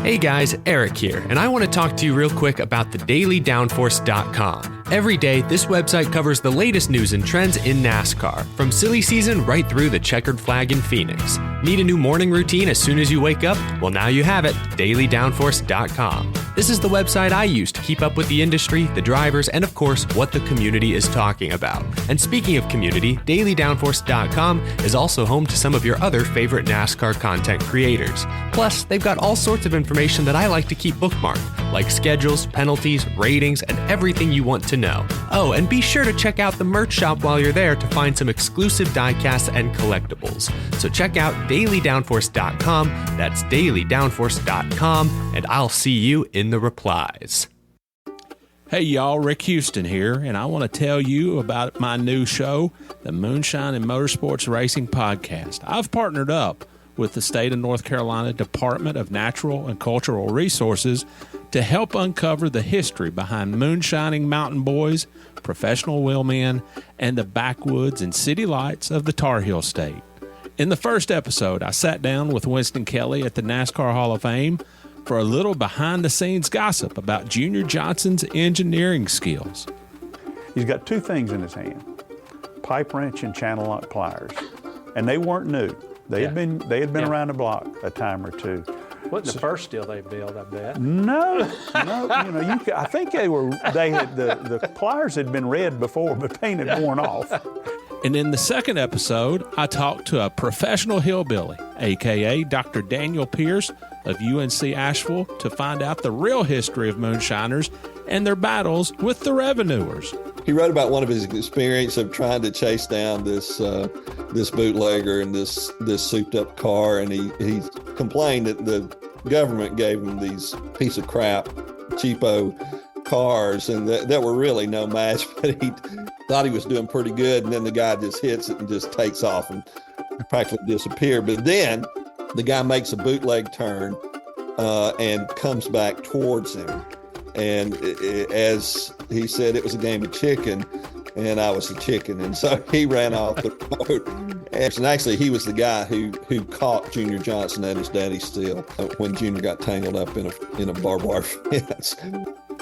Hey guys, Eric here, and I want to talk to you real quick about thedailydownforce.com. Every day, this website covers the latest news and trends in NASCAR, from silly season right through the checkered flag in Phoenix. Need a new morning routine as soon as you wake up? Well, now you have it, dailydownforce.com. This is the website I use to keep up with the industry, the drivers, and of course, what the community is talking about. And speaking of community, dailydownforce.com is also home to some of your other favorite NASCAR content creators. Plus, they've got all sorts of information that I like to keep bookmarked, like schedules, penalties, ratings, and everything you want to know. Oh, and be sure to check out the merch shop while you're there to find some exclusive diecasts and collectibles. So check out dailydownforce.com, that's dailydownforce.com, and I'll see you in the replies. Hey y'all, Rick Houston here, and I want to tell you about my new show, the Moonshine and Motorsports Racing Podcast. I've partnered up with the state of North Carolina Department of Natural and Cultural Resources to help uncover the history behind moonshining mountain boys, professional wheelmen, and the backwoods and city lights of the Tar Heel State. In the first episode, I sat down with Winston Kelly at the NASCAR Hall of Fame for a little behind-the-scenes gossip about Junior Johnson's engineering skills. He's got two things in his hand, pipe wrench and channel lock pliers, and they weren't new. They had been around the block a time or two. Wasn't the first steel they built, I bet. No. I think the pliers had been red before, but paint had worn off. And in the second episode, I talked to a professional hillbilly, a.k.a. Dr. Daniel Pierce of UNC Asheville, to find out the real history of moonshiners and their battles with the revenuers. He wrote about one of his experience of trying to chase down this bootlegger in this souped-up car, and he complained that the government gave him these piece of crap, cheapo cars, and that were really no match, but he thought he was doing pretty good, and then the guy just hits it and just takes off and practically disappeared. But then the guy makes a bootleg turn and comes back towards him. And as he said, it was a game of chicken, and I was a chicken. And so he ran off the road. And actually, he was the guy who caught Junior Johnson at his daddy's steel when Junior got tangled up in a barbed wire fence.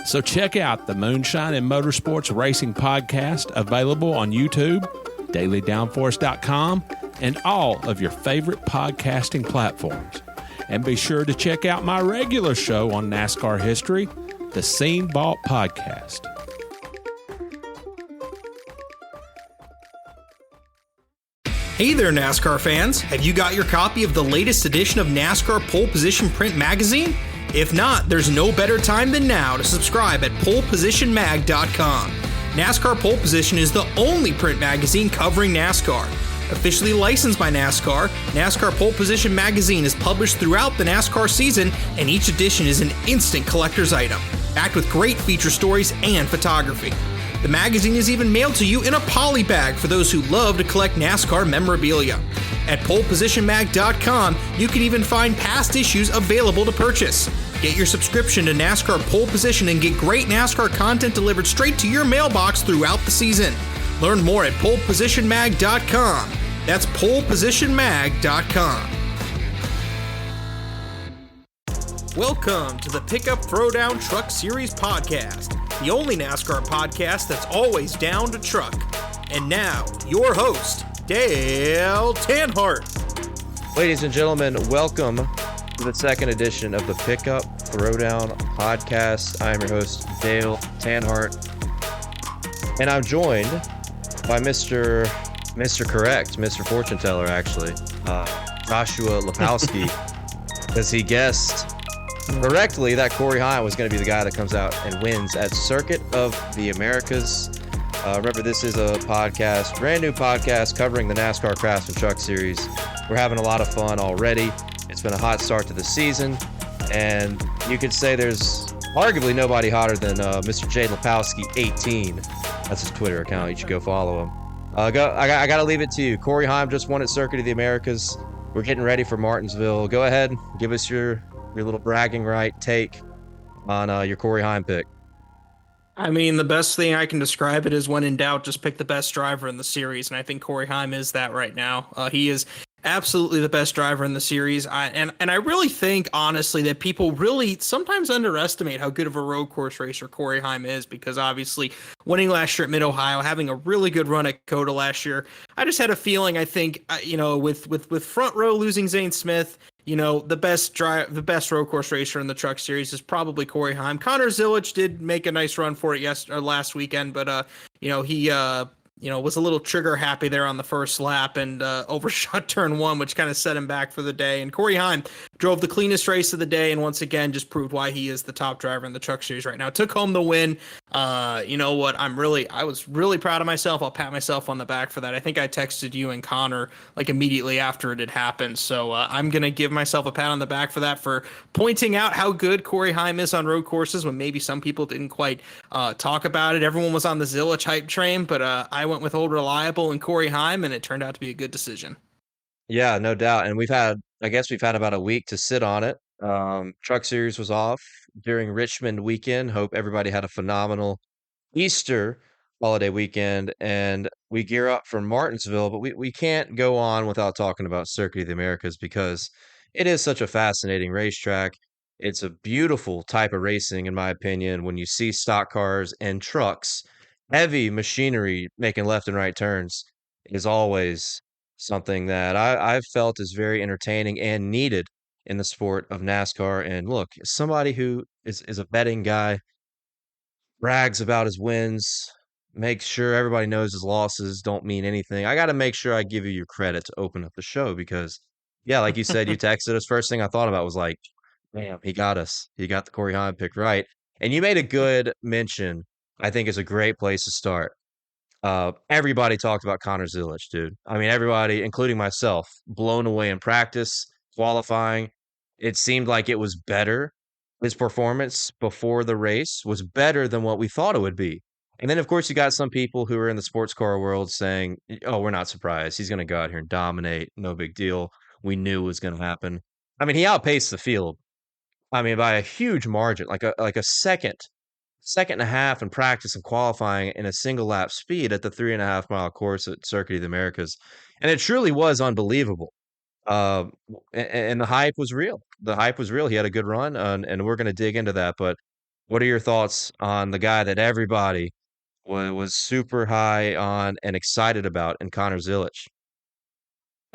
So check out the Moonshine and Motorsports Racing Podcast, available on YouTube, dailydownforce.com, and all of your favorite podcasting platforms. And be sure to check out my regular show on NASCAR history, the Scene Vault Podcast. Hey there, NASCAR fans. Have you got your copy of the latest edition of NASCAR Pole Position Print Magazine? If not, there's no better time than now to subscribe at polepositionmag.com. NASCAR Pole Position is the only print magazine covering NASCAR. Officially licensed by NASCAR, NASCAR Pole Position Magazine is published throughout the NASCAR season, and each edition is an instant collector's item, packed with great feature stories and photography. The magazine is even mailed to you in a poly bag for those who love to collect NASCAR memorabilia. At polepositionmag.com, you can even find past issues available to purchase. Get your subscription to NASCAR Pole Position and get great NASCAR content delivered straight to your mailbox throughout the season. Learn more at polepositionmag.com. That's polepositionmag.com. Welcome to the Pickup Throwdown Truck Series podcast, the only NASCAR podcast that's always down to truck. And now, your host, Dale Tanhardt. Ladies and gentlemen, welcome to the second edition of the Pickup Throwdown podcast. I am your host, Dale Tanhardt, and I'm joined by Mr. Correct, Mr. Fortune Teller, actually, Joshua Lipowski, because he guessed correctly that Corey Heim was going to be the guy that comes out and wins at Circuit of the Americas. Remember, this is a podcast, brand new podcast covering the NASCAR Craftsman Truck Series. We're having a lot of fun already. It's been a hot start to the season, and you could say there's arguably nobody hotter than Mr. J. Lipowski 18. That's his Twitter account. You should go follow him. I got to leave it to you. Corey Heim just won at Circuit of the Americas. We're getting ready for Martinsville. Go ahead, give us your little bragging right take on your Corey Heim pick. I mean, the best thing I can describe it is when in doubt, just pick the best driver in the series, and I think Corey Heim is that right now. He is Absolutely the best driver in the series. And I really think, honestly, that people really sometimes underestimate how good of a road course racer Corey Heim is, because obviously winning last year at Mid-Ohio, having a really good run at COTA last year. I just had a feeling, I think, with front row losing Zane Smith, the best road course racer in the Truck Series is probably Corey Heim. Connor Zilic did make a nice run for it last weekend, but he was a little trigger happy there on the first lap and overshot turn one, which kind of set him back for the day. And Corey Heim drove the cleanest race of the day, and once again just proved why he is the top driver in the Truck Series right now. Took home the win. You know what? I was really proud of myself. I'll pat myself on the back for that. I think I texted you and Connor like immediately after it had happened. So I'm gonna give myself a pat on the back for that, for pointing out how good Corey Heim is on road courses when maybe some people didn't quite talk about it. Everyone was on the Zilic hype train, but I went with Old Reliable and Corey Heim, and it turned out to be a good decision. Yeah, no doubt. And I guess we've had about a week to sit on it. Truck Series was off during Richmond weekend. Hope everybody had a phenomenal Easter holiday weekend, and we gear up for Martinsville, but we can't go on without talking about Circuit of the Americas because it is such a fascinating racetrack. It's a beautiful type of racing, in my opinion, when you see stock cars and trucks, heavy machinery making left and right turns is always something that I've felt is very entertaining and needed in the sport of NASCAR. And look, somebody who is a betting guy, brags about his wins, makes sure everybody knows his losses don't mean anything. I got to make sure I give you your credit to open up the show because, yeah, like you said, you texted us. First thing I thought about was like, damn, he got us. He got the Corey Heim pick right. And you made a good mention. I think is a great place to start. Everybody talked about Connor Zilic, dude. I mean, everybody, including myself, blown away in practice, qualifying. It seemed like it was better. His performance before the race was better than what we thought it would be. And then, of course, you got some people who are in the sports car world saying, oh, we're not surprised. He's going to go out here and dominate. No big deal. We knew it was going to happen. I mean, he outpaced the field. I mean, by a huge margin, like a second and a half in practice and qualifying in a single lap speed at the 3.5 mile course at Circuit of the Americas. And it truly was unbelievable. And the hype was real. The hype was real. He had a good run, and we're going to dig into that. But what are your thoughts on the guy that everybody was super high on and excited about in Connor Zilic?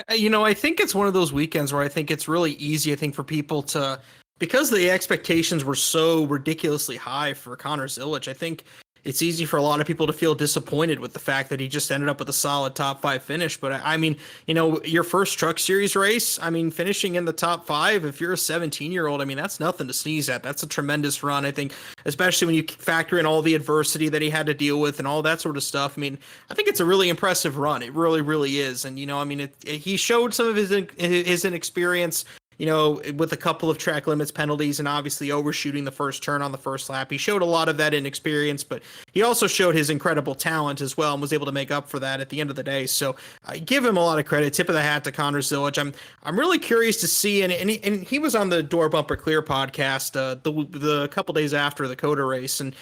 I think it's one of those weekends where I think it's really easy, I think, for people to, because the expectations were so ridiculously high for Connor Zilic, I think it's easy for a lot of people to feel disappointed with the fact that he just ended up with a solid top five finish. But I mean, your first Truck Series race, I mean, finishing in the top five, if you're a 17-year-old, I mean, that's nothing to sneeze at. That's a tremendous run, I think, especially when you factor in all the adversity that he had to deal with and all that sort of stuff. I mean, I think it's a really impressive run. It really, really is. And, I mean, he showed some of his inexperience, with a couple of track limits penalties and obviously overshooting the first turn on the first lap. He showed a lot of that inexperience, but he also showed his incredible talent as well and was able to make up for that at the end of the day. So I give him a lot of credit. Tip of the hat to Connor Zilic. I'm really curious to see, and he was on the Door Bumper Clear podcast the couple days after the COTA race, and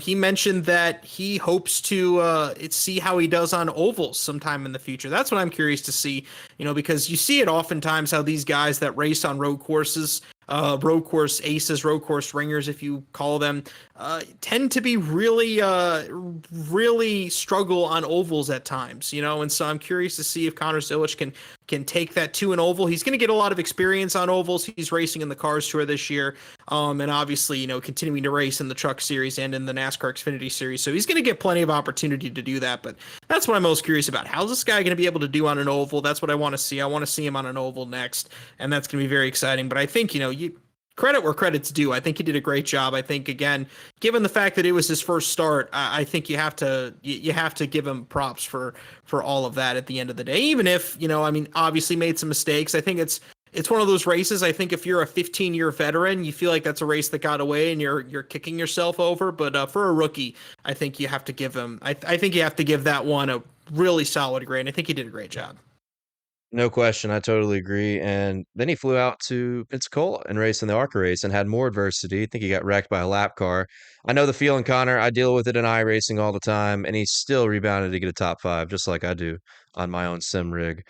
he mentioned that he hopes to see how he does on ovals sometime in the future. That's what I'm curious to see, because you see it oftentimes how these guys that race on road courses, road course aces, road course ringers, if you call them, tend to be really struggle on ovals at times, and so I'm curious to see if Connor Zilic can take that to an oval. He's going to get a lot of experience on ovals. He's racing in the Cars Tour this year, and obviously, continuing to race in the Truck Series and in the NASCAR Xfinity Series. So he's going to get plenty of opportunity to do that. But that's what I'm most curious about. How's this guy going to be able to do on an oval? That's what I want to see. I want to see him on an oval next, and that's going to be very exciting. But I think, you credit where credit's due. I think he did a great job. I think, again, given the fact that it was his first start, I think you have to give him props for all of that at the end of the day. Even if, obviously made some mistakes. I think it's one of those races. I think if you're a 15-year veteran, you feel like that's a race that got away and you're kicking yourself over. But for a rookie, I think you have to give him. I think you have to give that one a really solid grade. I think he did a great job. No question. I totally agree. And then he flew out to Pensacola and raced in the ARCA race and had more adversity. I think he got wrecked by a lap car. I know the feeling, Connor. I deal with it in iRacing all the time, and he still rebounded to get a top five, just like I do on my own sim rig.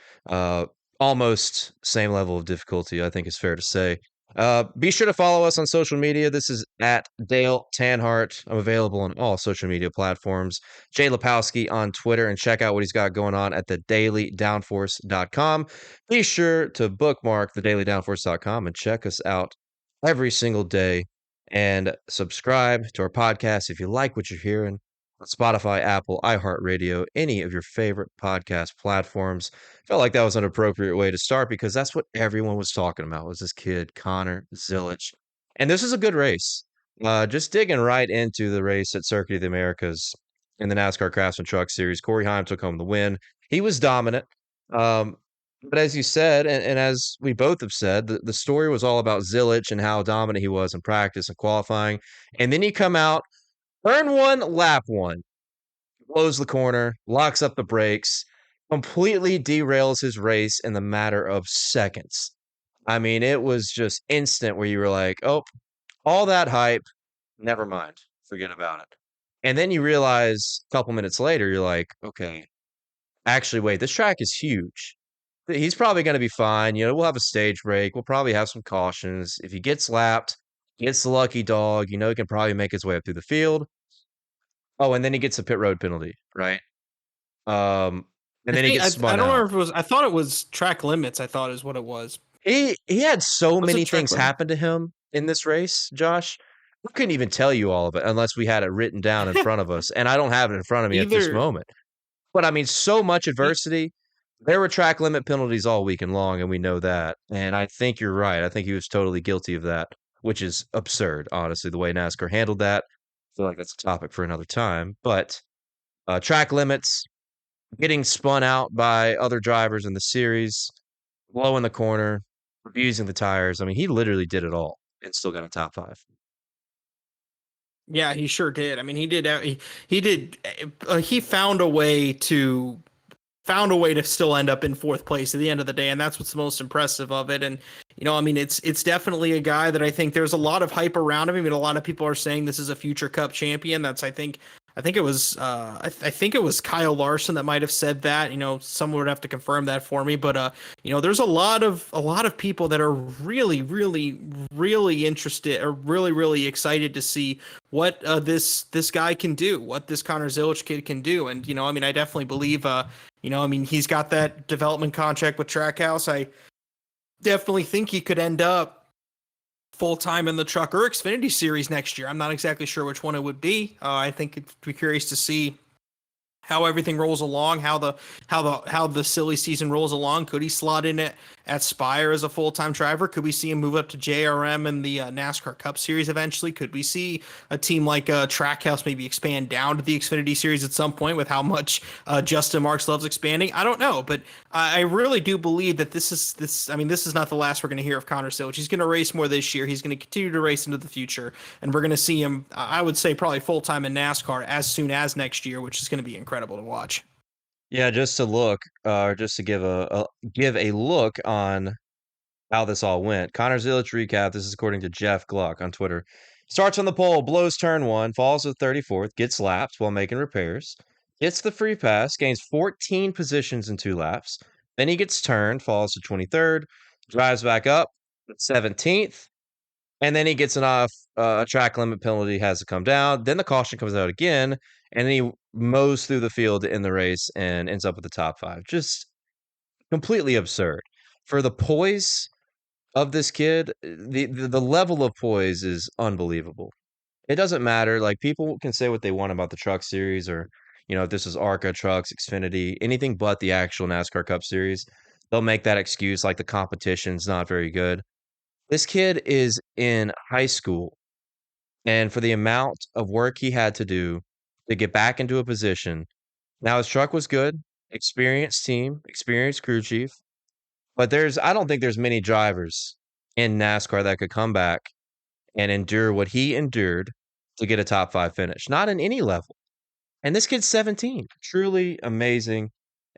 almost same level of difficulty, I think is fair to say. Be sure to follow us on social media. This is at Dale Tanhardt. I'm available on all social media platforms. Jay Lipowski on Twitter, and check out what he's got going on at thedailydownforce.com. Be sure to bookmark thedailydownforce.com and check us out every single day, and subscribe to our podcast if you like what you're hearing on Spotify, Apple, iHeartRadio, any of your favorite podcast platforms. Felt like that was an appropriate way to start because that's what everyone was talking about, was this kid, Connor Zilisch. And this is a good race. Just digging right into the race at Circuit of the Americas in the NASCAR Craftsman Truck Series. Corey Heim took home the win. He was dominant. But as you said, and as we both have said, the story was all about Zilisch and how dominant he was in practice and qualifying. And then you come out, turn one, lap one, blows the corner, locks up the brakes, completely derails his race in the matter of seconds. I mean, it was just instant where you were like, oh, all that hype, never mind, forget about it. And then you realize a couple minutes later, you're like, okay, actually, wait, this track is huge. He's probably going to be fine. You know, we'll have a stage break. We'll probably have some cautions. If he gets lapped, gets the lucky dog, you know, he can probably make his way up through the field. Oh, and then he gets a pit road penalty, right? And then he gets spun I don't out. know if it was. I thought it was track limits. I thought is what it was. He had so Was it many track things limit? happen to him in this race, Josh. We couldn't even tell you all of it unless we had it written down in front of us. And I don't have it in front of me at this moment. But I mean, so much adversity. There were track limit penalties all weekend long, and we know that. And I think you're right. I think he was totally guilty of that, which is absurd, honestly, the way NASCAR handled that. I feel like that's a topic for another time. But track limits, getting spun out by other drivers in the series, blowing the corner, abusing the tires. I mean, he literally did it all and still got a top 5. Yeah, he sure did. I mean, he did. He did. He found a way to still end up in 4th place at the end of the day, and that's what's the most impressive of it. And you know, I mean, it's definitely a guy that I think there's a lot of hype around him. I mean, a lot of people are saying this is a future Cup champion. That's I think it was I think it was Kyle Larson that might have said that. You know, someone would have to confirm that for me. But you know, there's a lot of people that are really interested or really excited to see what this guy can do, what this Connor Zilisch kid can do. And you know, I mean, I definitely believe you know, I mean, he's got that development contract with Trackhouse. I definitely think he could end up full-time in the Truck or Xfinity Series next year. I'm not exactly sure which one it would be. I think it'd be curious to see how everything rolls along, how the silly season rolls along. Could he slot in at Spire as a full-time driver? Could we see him move up to JRM in the NASCAR Cup Series eventually? Could we see a team like Trackhouse maybe expand down to the Xfinity Series at some point with how much Justin Marks loves expanding? I don't know, but I really do believe that this is not the last we're going to hear of Connor Zilisch. He's going to race more this year. He's going to continue to race into the future, and we're going to see him, I would say, probably full-time in NASCAR as soon as next year, which is going to be incredible to watch. Yeah, just to look, just to give a look on how this all went. Connor Zilisch recap. This is according to Jeff Gluck on Twitter. Starts on the pole, blows turn 1, falls to 34th, gets lapped while making repairs, gets the free pass, gains 14 positions in 2 laps. Then he gets turned, falls to 23rd, drives back up at 17th, and then he gets a track limit penalty, has to come down. Then the caution comes out again, and then he mows through the field in the race and ends up with the top 5. Just completely absurd. For the poise of this kid, the level of poise is unbelievable. It doesn't matter. Like, people can say what they want about the Truck Series, or, you know, if this is ARCA Trucks, Xfinity, anything but the actual NASCAR Cup Series. They'll make that excuse like the competition's not very good. This kid is in high school, and for the amount of work he had to do to get back into a position. Now, his truck was good, experienced team, experienced crew chief, but I don't think there's many drivers in NASCAR that could come back and endure what he endured to get a top 5 finish, not in any level. And this kid's 17, truly amazing.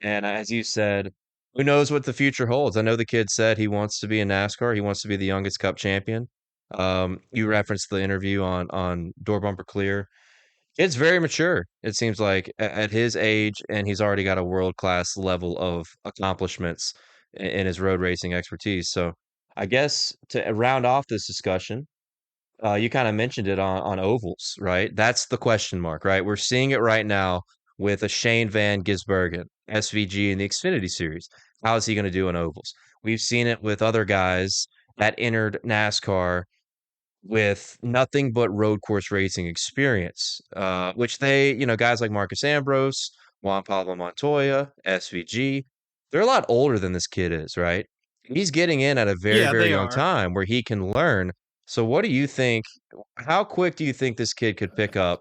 And as you said, who knows what the future holds? I know the kid said he wants to be in NASCAR. He wants to be the youngest Cup champion. You referenced the interview on Door Bumper Clear. It's very mature, it seems like, at his age, and he's already got a world-class level of accomplishments in his road racing expertise. So I guess to round off this discussion, you kind of mentioned it on ovals, right? That's the question mark, right? We're seeing it right now with a Shane Van Gisbergen, SVG in the Xfinity Series. How is he going to do on ovals? We've seen it with other guys that entered NASCAR with nothing but road course racing experience, which they, guys like Marcus Ambrose, Juan Pablo Montoya, SVG, they're a lot older than this kid is, right? He's getting in at a very, Yeah, very they young are. time where he can learn. So, what do you think? How quick do you think this kid could pick up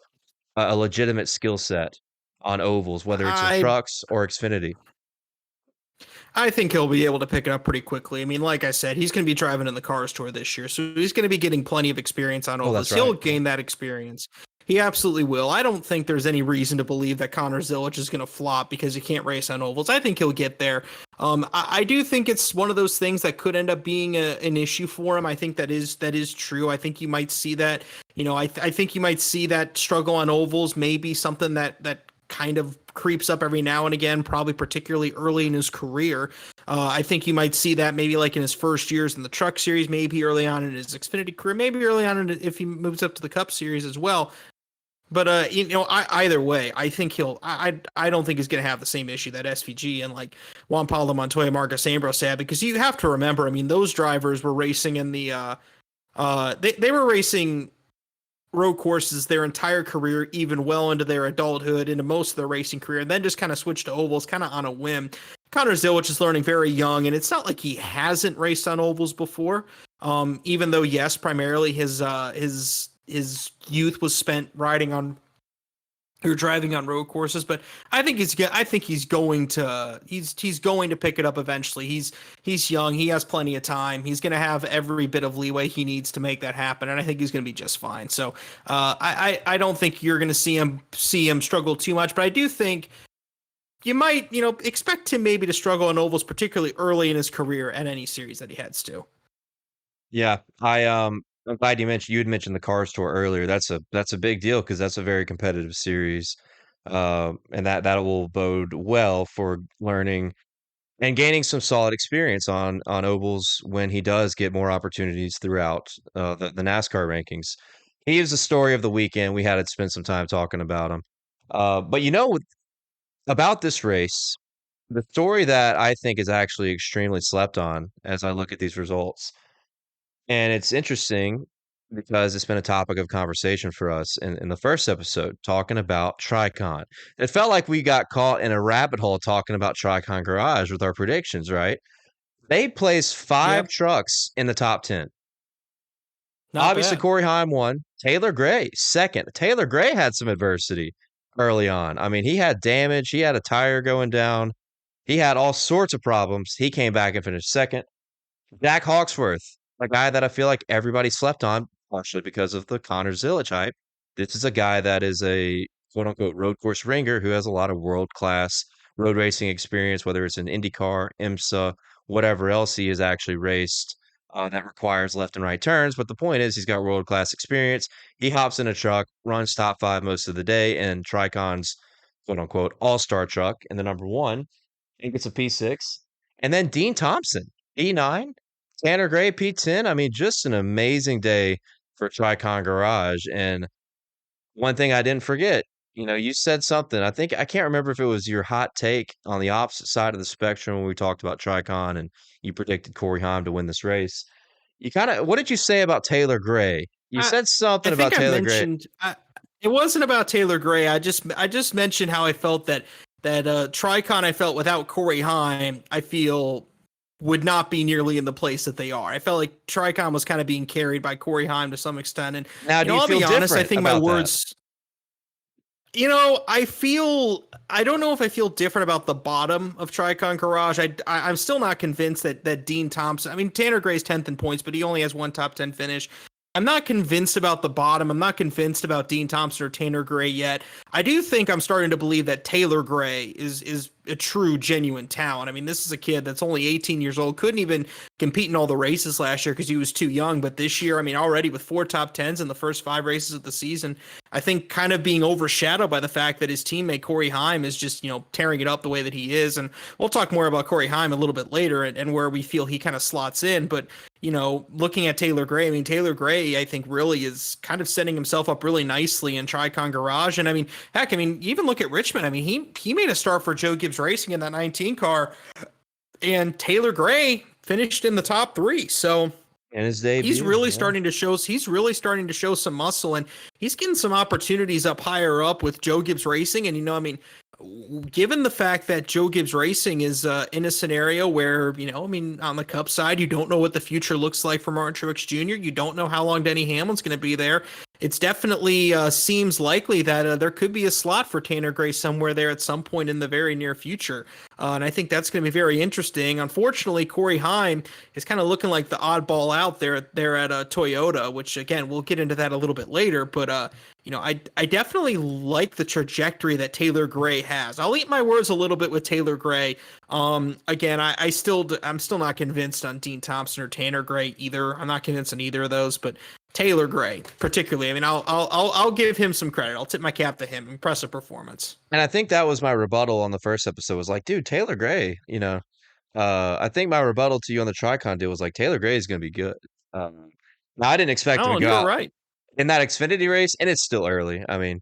a legitimate skill set on ovals, whether it's in I trucks or Xfinity? I think he'll be able to pick it up pretty quickly. I mean, like I said, he's going to be driving in the Cars Tour this year, so he's going to be getting plenty of experience on Oh, ovals. that's He'll right. gain that experience. He absolutely will. I don't think there's any reason to believe that Connor Zilic is going to flop because he can't race on ovals. I think he'll get there. I do think it's one of those things that could end up being an issue for him. I think that is true. I think you might see that. I think you might see that struggle on ovals. Maybe something that kind of creeps up every now and again, probably particularly early in his career. I think you might see that maybe like in his first years in the Truck Series, maybe early on in his Xfinity career, maybe early on if he moves up to the Cup Series as well. But either way, I think I don't think he's going to have the same issue that SVG and like Juan Pablo Montoya, Marcus Ambrose had, because you have to remember, I mean, those drivers were racing in the they were racing road courses their entire career, even well into their adulthood, into most of their racing career, and then just kind of switched to ovals kind of on a whim. Connor Zilic is learning very young, and it's not like he hasn't raced on ovals before. Even though, yes, primarily his youth was spent riding on or driving on road courses, but I think he's going to pick it up eventually. He's young. He has plenty of time. He's going to have every bit of leeway he needs to make that happen, and I think he's going to be just fine. So I don't think you're going to see him struggle too much, but I do think you might expect him maybe to struggle on ovals, particularly early in his career at any series that he heads to. Yeah, I'm glad you had mentioned the Cars Tour earlier. That's a big deal because that's a very competitive series, and that will bode well for learning and gaining some solid experience on ovals when he does get more opportunities throughout the NASCAR rankings. He is the story of the weekend. We had to spend some time talking about him, but about this race, the story that I think is actually extremely slept on as I look at these results. And it's interesting because it's been a topic of conversation for us in the first episode, talking about Tricon. It felt like we got caught in a rabbit hole talking about Tricon Garage with our predictions, right? They placed 5 trucks in the top 10. Not Obviously, bad. Corey Heim won. Taylor Gray, second. Taylor Gray had some adversity early on. I mean, he had damage. He had a tire going down. He had all sorts of problems. He came back and finished second. Jack Hawksworth, a guy that I feel like everybody slept on, partially because of the Connor Zilic hype. This is a guy that is a quote-unquote road course ringer who has a lot of world-class road racing experience, whether it's in IndyCar, IMSA, whatever else he has actually raced that requires left and right turns. But the point is he's got world-class experience. He hops in a truck, runs top 5 most of the day, and Tricon's quote-unquote all-star truck in the number 1 and gets a P6. And then Dean Thompson, E9, Tanner Gray, P10. I mean, just an amazing day for Tricon Garage. And one thing I didn't forget, you said something. I can't remember if it was your hot take on the opposite side of the spectrum when we talked about Tricon and you predicted Corey Heim to win this race. What did you say about Taylor Gray? You said something about Taylor Gray. It wasn't about Taylor Gray. I just mentioned how I felt that Tricon, I felt without Corey Heim, I feel would not be nearly in the place that they are. I felt like Tricon was kind of being carried by Corey Heim to some extent. And now, do you I'll feel be honest, I different think my about words. I don't know if I feel different about the bottom of Tricon Garage. I'm still not convinced that Dean Thompson. I mean, Tanner Gray's 10th in points, but he only has one top 10 finish. I'm not convinced about the bottom. I'm not convinced about Dean Thompson or Tanner Gray yet. I do think I'm starting to believe that Taylor Gray is a true, genuine talent. I mean, this is a kid that's only 18 years old, couldn't even compete in all the races last year because he was too young. But this year, I mean, already with 4 top 10s in the first 5 races of the season, I think kind of being overshadowed by the fact that his teammate Corey Heim is just, tearing it up the way that he is. And we'll talk more about Corey Heim a little bit later and where we feel he kind of slots in. But, looking at Taylor Gray, I mean, Taylor Gray, I think really is kind of setting himself up really nicely in Tricon Garage. And I mean, heck, even look at Richmond. I mean, he made a start for Joe Gibbs Racing in that 19 car, and Taylor Gray finished in the top 3. So and his debut, he's really starting to show some muscle, and he's getting some opportunities up higher up with Joe Gibbs Racing. And given the fact that Joe Gibbs Racing is in a scenario where, on the Cup side, you don't know what the future looks like for Martin Truex Jr. You don't know how long Denny Hamlin's going to be there. It's definitely seems likely that there could be a slot for Tanner Gray somewhere there at some point in the very near future. And I think that's going to be very interesting. Unfortunately, Corey Heim is kind of looking like the oddball out there at Toyota, which, again, we'll get into that a little bit later. But, I definitely like the trajectory that Taylor Gray has. I'll eat my words a little bit with Taylor Gray. Again, I'm still not convinced on Dean Thompson or Tanner Gray either. I'm not convinced on either of those, but Taylor Gray, particularly. I mean, I'll give him some credit. I'll tip my cap to him. Impressive performance. And I think that was my rebuttal on the first episode. Was like, dude, Taylor Gray. I think my rebuttal to you on the Tricon deal was like, Taylor Gray is going to be good. Now I didn't expect him to go out right in that Xfinity race, and it's still early. I mean,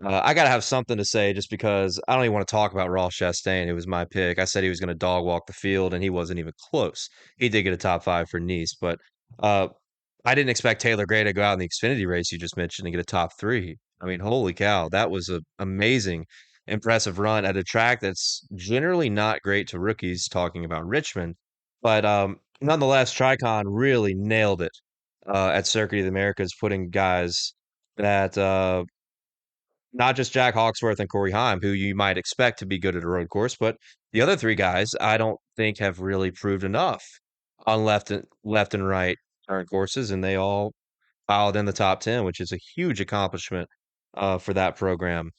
I gotta have something to say just because I don't even want to talk about Ross Chastain. It was my pick. I said he was going to dog walk the field, and he wasn't even close. He did get a top 5 for Nice, but I didn't expect Taylor Gray to go out in the Xfinity race you just mentioned and get a top 3. I mean, holy cow, that was an amazing, impressive run at a track that's generally not great to rookies, talking about Richmond. But nonetheless, Tricon really nailed it at Circuit of the Americas, putting guys that not just Jack Hawksworth and Corey Heim, who you might expect to be good at a road course, but the other 3 guys I don't think have really proved enough on left and right turn courses, and they all filed in the top 10, which is a huge accomplishment for that program,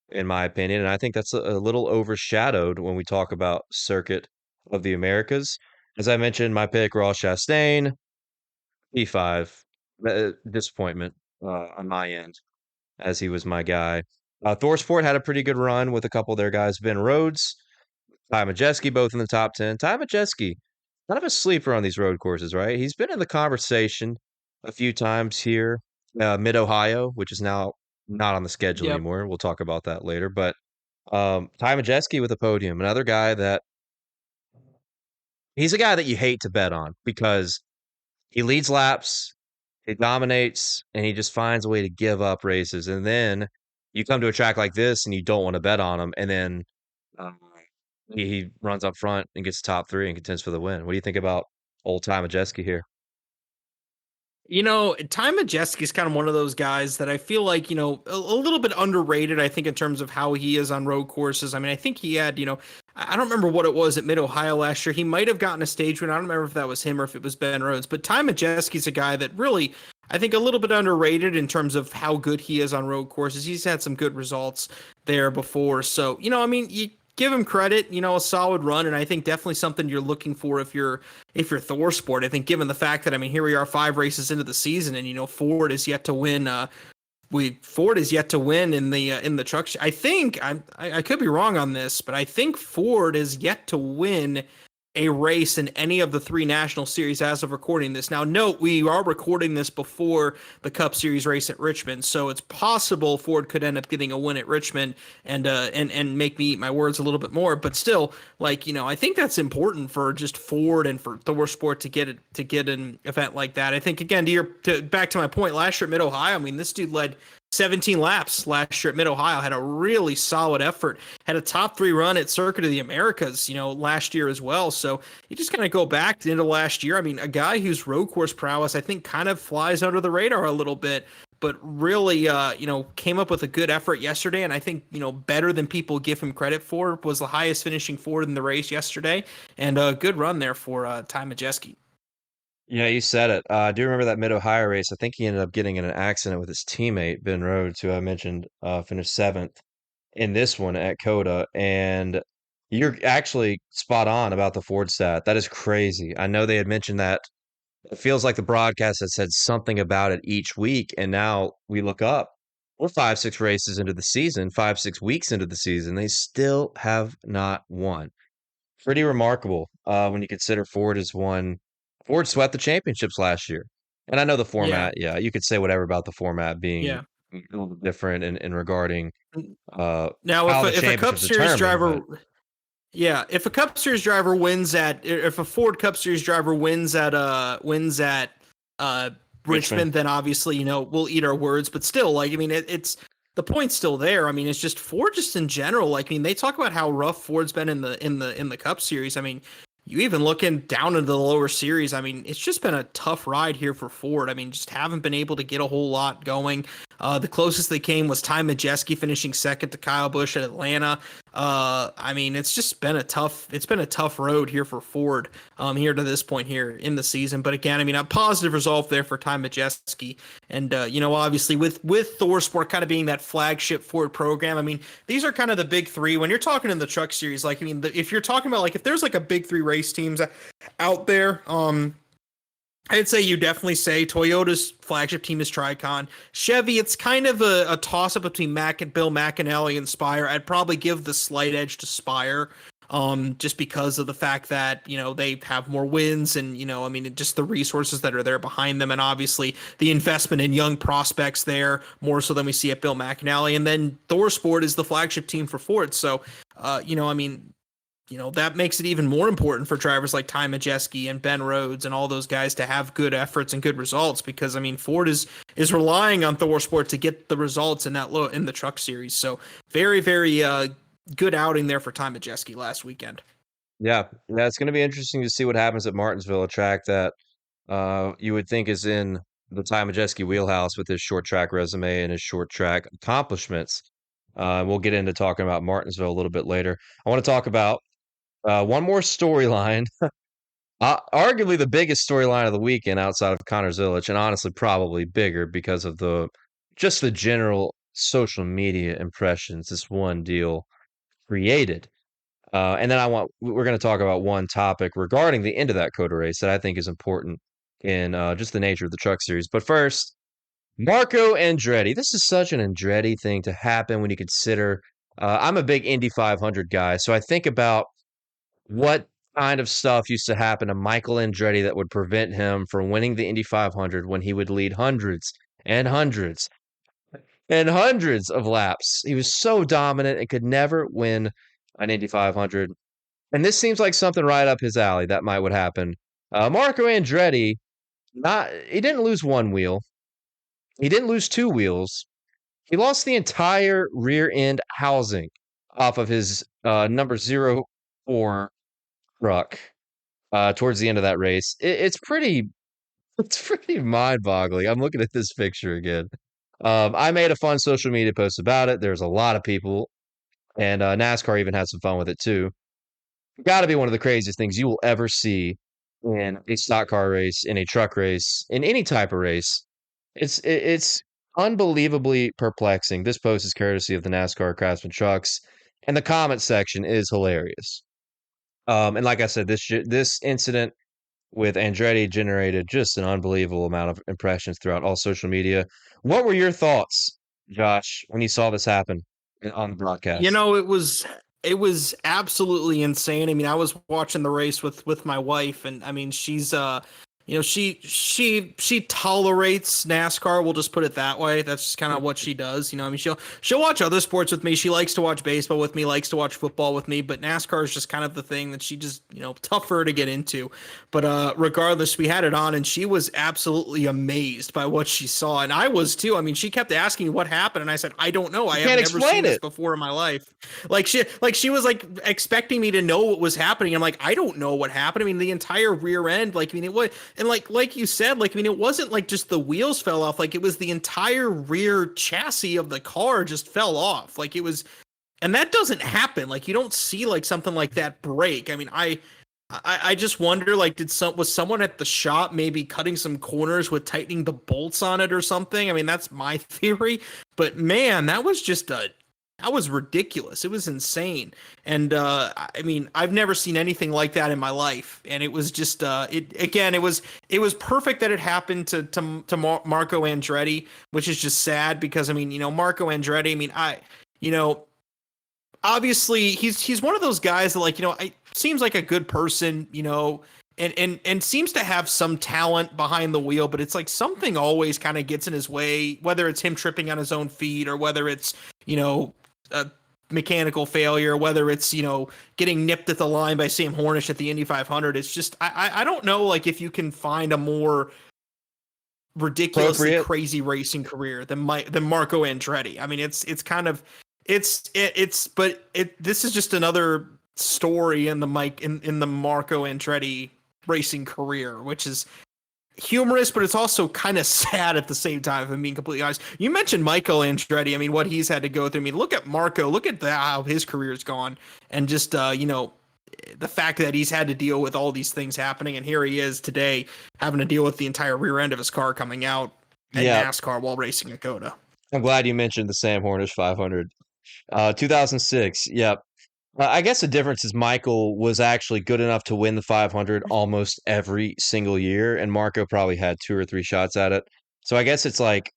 in my opinion. And I think that's a little overshadowed when we talk about Circuit of the Americas. As I mentioned, my pick, Ross Chastain, P5, disappointment on my end, as he was my guy. Thorsport had a pretty good run with a couple of their guys, Ben Rhodes, Ty Majeski, both in the top 10. Ty Majeski, kind of a sleeper on these road courses, right? He's been in the conversation a few times here, Mid-Ohio, which is now not on the schedule anymore. We'll talk about that later. But Ty Majeski with a podium, another guy that he's a guy that you hate to bet on because he leads laps, he dominates, and he just finds a way to give up races. And then you come to a track like this and you don't want to bet on him, and then he runs up front and gets top 3 and contends for the win. What do you think about old Ty Majeski here? Ty Majeski is kind of one of those guys that I feel like, a little bit underrated, I think, in terms of how he is on road courses. I mean, I think he had, I don't remember what it was at Mid-Ohio last year. He might have gotten a stage win. I don't remember if that was him or if it was Ben Rhodes. But Ty Majeski's a guy that really, I think, a little bit underrated in terms of how good he is on road courses. He's had some good results there before. So, you give him credit, a solid run, and I think definitely something you're looking for if you're Thorsport. I think given the fact that, here we are 5 races into the season, and Ford is yet to win. Ford is yet to win in the truck. I think I could be wrong on this, but I think Ford is yet to win a race in any of the 3 national series as of recording this. Now, note, we are recording this before the Cup Series race at Richmond, so it's possible Ford could end up getting a win at Richmond and make me eat my words a little bit more. But still, I think that's important for just Ford and for Thorsport to get an event like that. I think, again, back to my point last year at Mid-Ohio, this dude led 17 laps last year at Mid-Ohio, had a really solid effort, had a top 3 run at Circuit of the Americas, last year as well. So you just kind of go back to the end of last year. A guy whose road course prowess, I think, kind of flies under the radar a little bit, but really, came up with a good effort yesterday. And I think, better than people give him credit for, was the highest finishing Ford in the race yesterday. And a good run there for Ty Majeski. Yeah, you said it. I do remember that Mid-Ohio race. I think he ended up getting in an accident with his teammate, Ben Rhodes, who I mentioned finished 7th in this one at COTA. And You're actually spot on about the Ford stat. That is crazy. I know they had mentioned that. It feels like the broadcast has said something about it each week, and now we look up. We're 5, 6 races into the season, 5, 6 weeks into the season. They still have not won. Pretty remarkable when you consider Ford has won. Ford swept the championships last year. And I know the Yeah, format, yeah, you could say whatever about the format being yeah. a little bit different in regarding Now, how the if a Cup championships Series determined, driver, but yeah, if a Cup Series driver if a Ford Cup Series driver wins at uh Richmond, then obviously we'll eat our words. But still, like I mean, it's the point's still there. I mean, it's just Ford just in general. Like I mean, they talk about how rough Ford's been in the Cup Series. I mean, you even looking down into the lower series. I mean, it's just been a tough ride here for Ford. I mean, just haven't been able to get a whole lot going. The closest they came was Ty Majeski finishing second to Kyle Busch at Atlanta. I mean, it's been a tough road here for Ford here to this point here in the season. But again, I mean, a positive result there for Ty Majeski. And, obviously with ThorSport kind of being that flagship Ford program, I mean, these are kind of the big three. When you're talking in the truck series, like, I mean, if you're talking about, like, if there's like a big three race teams out there, I'd say you definitely say Toyota's flagship team is Tricon. Chevy, it's kind of a toss-up between Bill McAnally and Spire. I'd probably give the slight edge to Spire, just because of the fact that, they have more wins and, I mean, just the resources that are there behind them. And obviously the investment in young prospects there more so than we see at Bill McAnally. And then ThorSport is the flagship team for Ford. So, I mean, that makes it even more important for drivers like Ty Majeski and Ben Rhodes and all those guys to have good efforts and good results, because I mean Ford is relying on ThorSport to get the results in the truck series. So very, very good outing there for Ty Majeski last weekend. yeah, it's going to be interesting to see what happens at Martinsville, a track that you would think is in the Ty Majeski wheelhouse with his short track resume and his short track accomplishments. We'll get into talking about Martinsville a little bit later. I want to talk about one more storyline, arguably the biggest storyline of the weekend outside of Connor Zilic, and honestly probably bigger because of the general social media impressions this one deal created. And then we're going to talk about one topic regarding the end of that COTA race that I think is important in just the nature of the truck series. But first, Marco Andretti. This is such an Andretti thing to happen when you consider I'm a big Indy 500 guy, so I think about what kind of stuff used to happen to Michael Andretti that would prevent him from winning the Indy 500 when he would lead hundreds and hundreds and hundreds of laps. He was so dominant and could never win an Indy 500. And this seems like something right up his alley that might would happen. Marco Andretti, he didn't lose one wheel. He didn't lose two wheels. He lost the entire rear end housing off of his number 04 truck towards the end of that race. It's pretty mind-boggling. I'm looking at this picture again. I made a fun social media post about it. There's a lot of people, and NASCAR even had some fun with it too. Got to be one of the craziest things you will ever see in a stock car race, in a truck race, in any type of race. It's unbelievably perplexing. This post is courtesy of the NASCAR Craftsman Trucks, and the comment section is hilarious. And like I said, this incident with Andretti generated just an unbelievable amount of impressions throughout all social media. What were your thoughts, Josh, when you saw this happen on the broadcast? It was absolutely insane. I mean, I was watching the race with my wife, and I mean, she's she tolerates NASCAR. We'll just put it that way. That's just kind of what she does. I mean, she'll watch other sports with me. She likes to watch baseball with me, likes to watch football with me, but NASCAR is just kind of the thing that she just, tough for her to get into. But regardless, we had it on, and she was absolutely amazed by what she saw, and I was too. I mean, she kept asking me what happened, and I said, I don't know. I have never seen this before in my life. She was like expecting me to know what was happening. I'm like, I don't know what happened. I mean, the entire rear end, like, I mean, it was. And like you said, like, I mean, it wasn't like just the wheels fell off. Like, it was the entire rear chassis of the car just fell off. Like, it was, and that doesn't happen. Like, you don't see like something like that break. I mean, I just wonder, like, was someone at the shop maybe cutting some corners with tightening the bolts on it or something? I mean, that's my theory. But man, that was just that was ridiculous. It was insane. And I mean, I've never seen anything like that in my life. And it was just it was perfect that it happened to Marco Andretti, which is just sad because I mean, Marco Andretti, I mean, obviously he's one of those guys that like, seems like a good person, and seems to have some talent behind the wheel, but it's like something always kind of gets in his way, whether it's him tripping on his own feet or whether it's, a mechanical failure, whether it's, getting nipped at the line by Sam Hornish at the Indy 500. It's just, I don't know, like if you can find a more ridiculously crazy racing career than Marco Andretti. I mean, this is just another story in the Marco Andretti racing career, which is humorous, but it's also kind of sad at the same time, if I'm being completely honest. You mentioned Michael Andretti. I mean, what he's had to go through. I mean, look at Marco. Look at how his career's gone. And just, the fact that he's had to deal with all these things happening. And here he is today having to deal with the entire rear end of his car coming out at NASCAR while racing at COTA. I'm glad you mentioned the Sam Hornish 500. 2006. Yep. I guess the difference is Michael was actually good enough to win the 500 almost every single year, and Marco probably had 2 or 3 shots at it. So I guess it's like,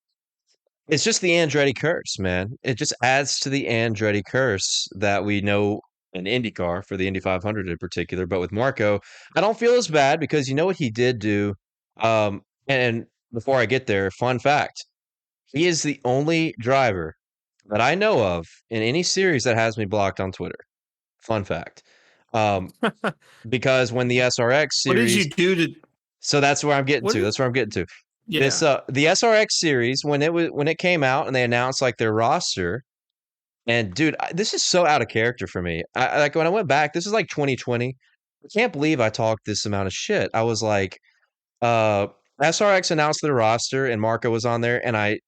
it's just the Andretti curse, man. It just adds to the Andretti curse that we know in IndyCar for the Indy 500 in particular. But with Marco, I don't feel as bad because you know what he did do. And before I get there, fun fact, he is the only driver that I know of in any series that has me blocked on Twitter. Fun fact. Because when the SRX series, what did you do to? So that's where I'm getting to. That's where I'm getting to. Yeah. This the SRX series when it came out and they announced like their roster, and dude, this is so out of character for me. I like when I went back. This is like 2020. I can't believe I talked this amount of shit. I was like, SRX announced their roster and Marco was on there, and I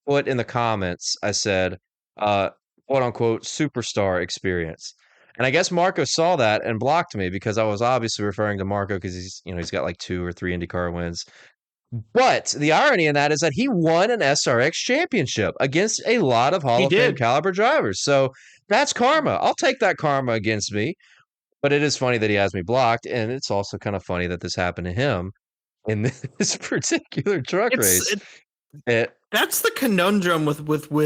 put in the comments, I said, quote unquote superstar experience. And I guess Marco saw that and blocked me because I was obviously referring to Marco because he's got like 2 or 3 IndyCar wins. But the irony in that is that he won an SRX championship against a lot of Hall of Fame caliber drivers. So that's karma. I'll take that karma against me. But it is funny that he has me blocked, and it's also kind of funny that this happened to him in this particular truck race. That's the conundrum with Marco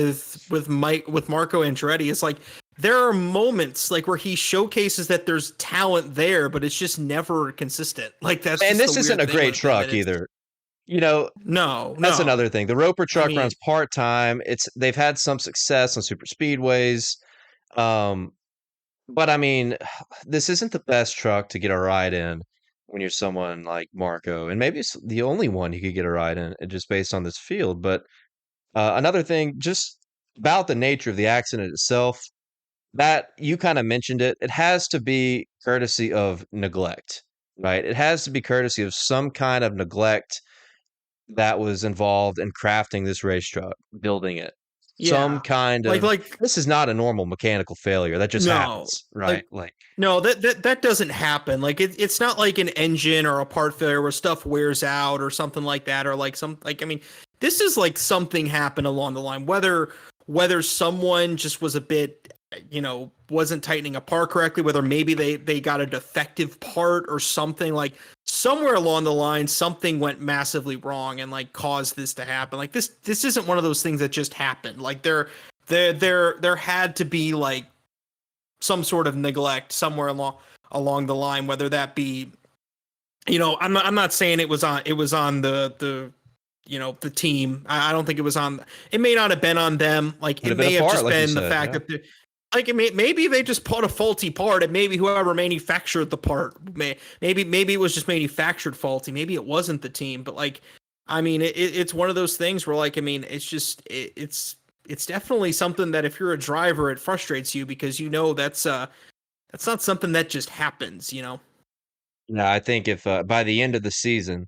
Andretti. It's like there are moments like where he showcases that there's talent there, but it's just never consistent. Like that's and this isn't a great truck either. No, that's another thing. The Roper truck runs part time. They've had some success on super speedways, but I mean, this isn't the best truck to get a ride in when you're someone like Marco, and maybe it's the only one you could get a ride in just based on this field. But another thing, just about the nature of the accident itself, that you kind of mentioned it has to be courtesy of neglect, right? It has to be courtesy of some kind of neglect that was involved in crafting this race truck, building it. Yeah. Some kind of like this is not a normal mechanical failure that just happens, right? No, that doesn't happen. Like it's not like an engine or a part failure where stuff wears out or something like that, or I mean, this is like something happened along the line, whether someone just was a bit, wasn't tightening a part correctly, whether maybe they got a defective part or something, like somewhere along the line, something went massively wrong and like caused this to happen. Like this isn't one of those things that just happened. Like there had to be like some sort of neglect somewhere along the line, whether that be, I'm not saying it was on the the team. I don't think it was on. It may not have been on them. Like it may have just been the fact that. Like maybe they just put a faulty part, and maybe whoever manufactured the part, maybe it was just manufactured faulty. Maybe it wasn't the team, but like, I mean, it's one of those things where like, I mean, it's just it's definitely something that if you're a driver, it frustrates you because that's not something that just happens, No, I think if by the end of the season,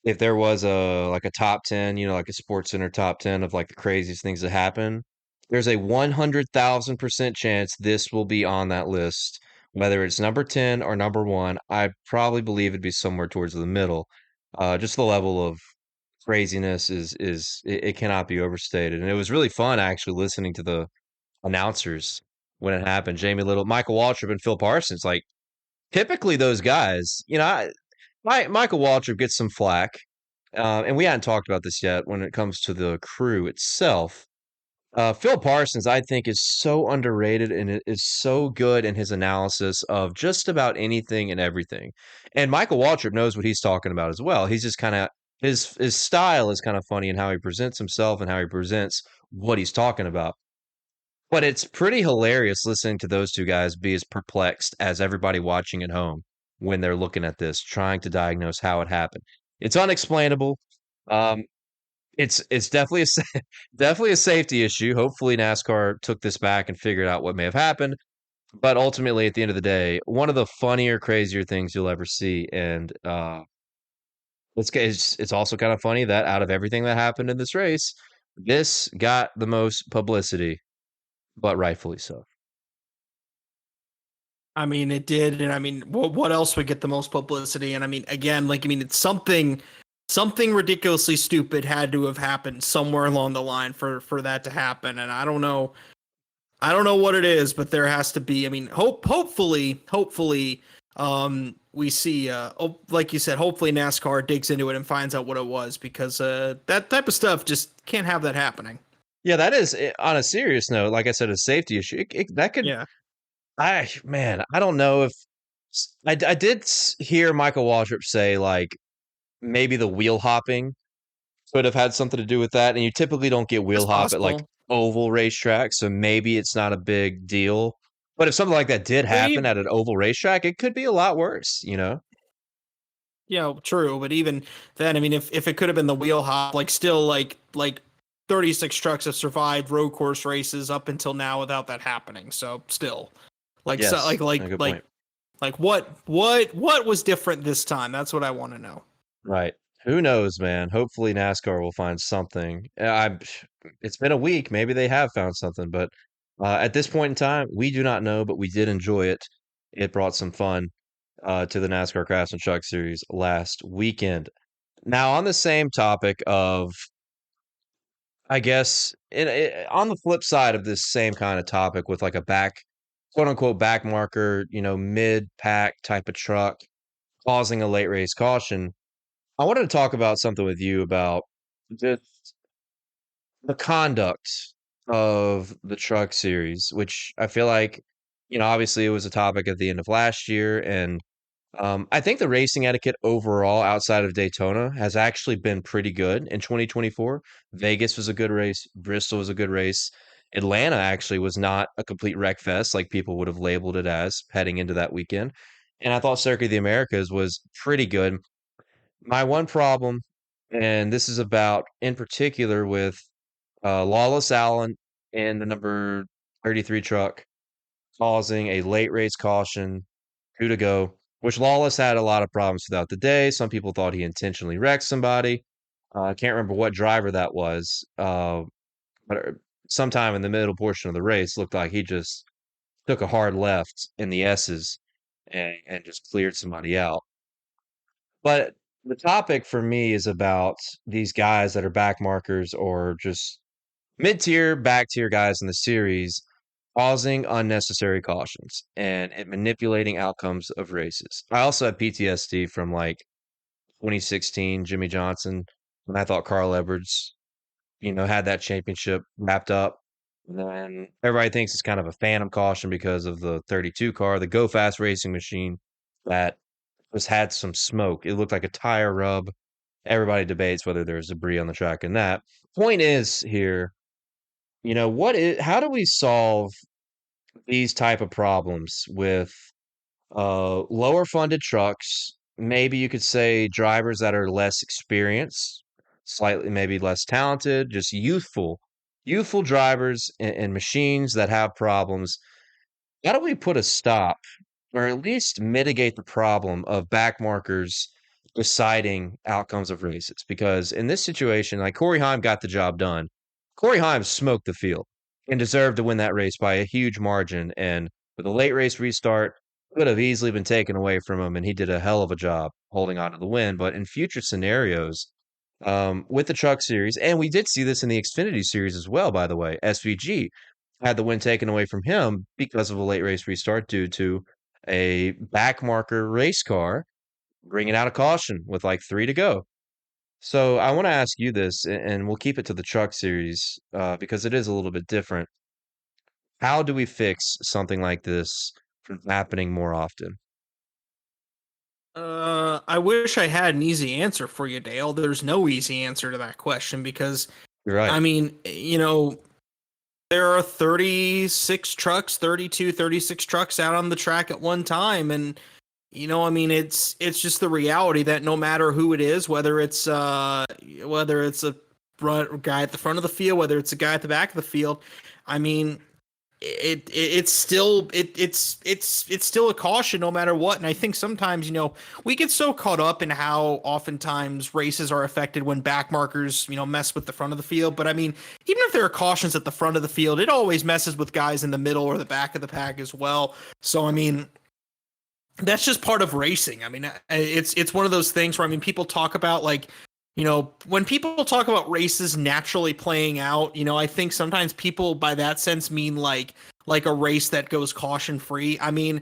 if there was a top 10, like a Sports Center top 10 of like the craziest things that happen. There's a 100,000% chance this will be on that list, whether it's number 10 or number 1. I probably believe it'd be somewhere towards the middle. Just the level of craziness is it cannot be overstated. And it was really fun actually listening to the announcers when it happened. Jamie Little, Michael Waltrip, and Phil Parsons. Like, typically those guys, Michael Waltrip gets some flack, and we hadn't talked about this yet when it comes to the crew itself. Phil Parsons, I think, is so underrated and it is so good in his analysis of just about anything and everything. And Michael Waltrip knows what he's talking about as well. He's just kind of his style is kind of funny in how he presents himself and how he presents what he's talking about. But it's pretty hilarious listening to those two guys be as perplexed as everybody watching at home when they're looking at this, trying to diagnose how it happened. It's unexplainable. Um, it's definitely definitely a safety issue. Hopefully NASCAR took this back and figured out what may have happened. But ultimately, at the end of the day, one of the funnier, crazier things you'll ever see. And it's also kind of funny that out of everything that happened in this race, this got the most publicity, but rightfully so. I mean, it did, and I mean, what else would get the most publicity? And I mean, again, it's something ridiculously stupid had to have happened somewhere along the line for that to happen. And I don't know what it is, but there has to be. I mean, hopefully, we see, like you said, hopefully NASCAR digs into it and finds out what it was, because that type of stuff just can't have that happening. Yeah, that is, on a serious note, like I said, a safety issue. That could, yeah. I don't know if I did hear Michael Waltrip say like maybe the wheel hopping could have had something to do with that, and you typically don't get wheel hop at like oval racetracks, so maybe it's not a big deal. But if something like that did happen at an oval racetrack, it could be a lot worse, Yeah, true. But even then, I mean, if it could have been the wheel hop, still like 36 trucks have survived road course races up until now without that happening. So still, what was different this time? That's what I want to know. Right. Who knows, man? Hopefully NASCAR will find something. It's been a week. Maybe they have found something, but at this point in time, we do not know, but we did enjoy it. It brought some fun to the NASCAR Craftsman Truck Series last weekend. Now, on the same topic of, I guess, on the flip side of this same kind of topic with like a quote unquote back marker, mid pack type of truck causing a late race caution, I wanted to talk about something with you about just the conduct of the truck series, which I feel like, obviously it was a topic at the end of last year. And I think the racing etiquette overall outside of Daytona has actually been pretty good in 2024. Vegas was a good race. Bristol was a good race. Atlanta actually was not a complete wreck fest like people would have labeled it as heading into that weekend. And I thought Circuit of the Americas was pretty good. My one problem, and this is about in particular with Lawless Allen and the number 33 truck causing a late race caution, 2 to go, which Lawless had a lot of problems throughout the day. Some people thought he intentionally wrecked somebody. I can't remember what driver that was, but sometime in the middle portion of the race looked like he just took a hard left in the S's and just cleared somebody out. But the topic for me is about these guys that are back markers or just mid-tier, back-tier guys in the series causing unnecessary cautions and manipulating outcomes of races. I also have PTSD from like 2016 Jimmy Johnson when I thought Carl Edwards, had that championship wrapped up. And then everybody thinks it's kind of a phantom caution because of the 32 car, the Go Fast racing machine that just had some smoke. It looked like a tire rub. Everybody debates whether there's debris on the track and that. Point is here, how do we solve these type of problems with lower funded trucks? Maybe you could say drivers that are less experienced, slightly maybe less talented, just youthful drivers and machines that have problems. How do we put a stop or at least mitigate the problem of back markers deciding outcomes of races? Because in this situation, like Corey Heim got the job done. Corey Heim smoked the field and deserved to win that race by a huge margin. And with a late race restart, could have easily been taken away from him, and he did a hell of a job holding on to the win. But in future scenarios, with the Truck Series, and we did see this in the Xfinity Series as well, by the way, SVG, had the win taken away from him because of a late race restart due to a backmarker race car bringing out a caution with like 3 to go. So I want to ask you this, and we'll keep it to the truck series because it is a little bit different. How do we fix something like this from happening more often? I wish I had an easy answer for you, Dale. There's no easy answer to that question because, You're right. I mean, there are 36 trucks, 32, 36 trucks out on the track at one time. And, it's just the reality that no matter who it is, whether it's a guy at the front of the field, whether it's a guy at the back of the field, I mean, it's still a caution no matter what. And I think sometimes, we get so caught up in how oftentimes races are affected when back markers, mess with the front of the field. But I mean, even if there are cautions at the front of the field, it always messes with guys in the middle or the back of the pack as well. So, I mean, that's just part of racing. I mean, it's one of those things where, I mean, people talk about when people talk about races naturally playing out, I think sometimes people by that sense mean like a race that goes caution free. I mean,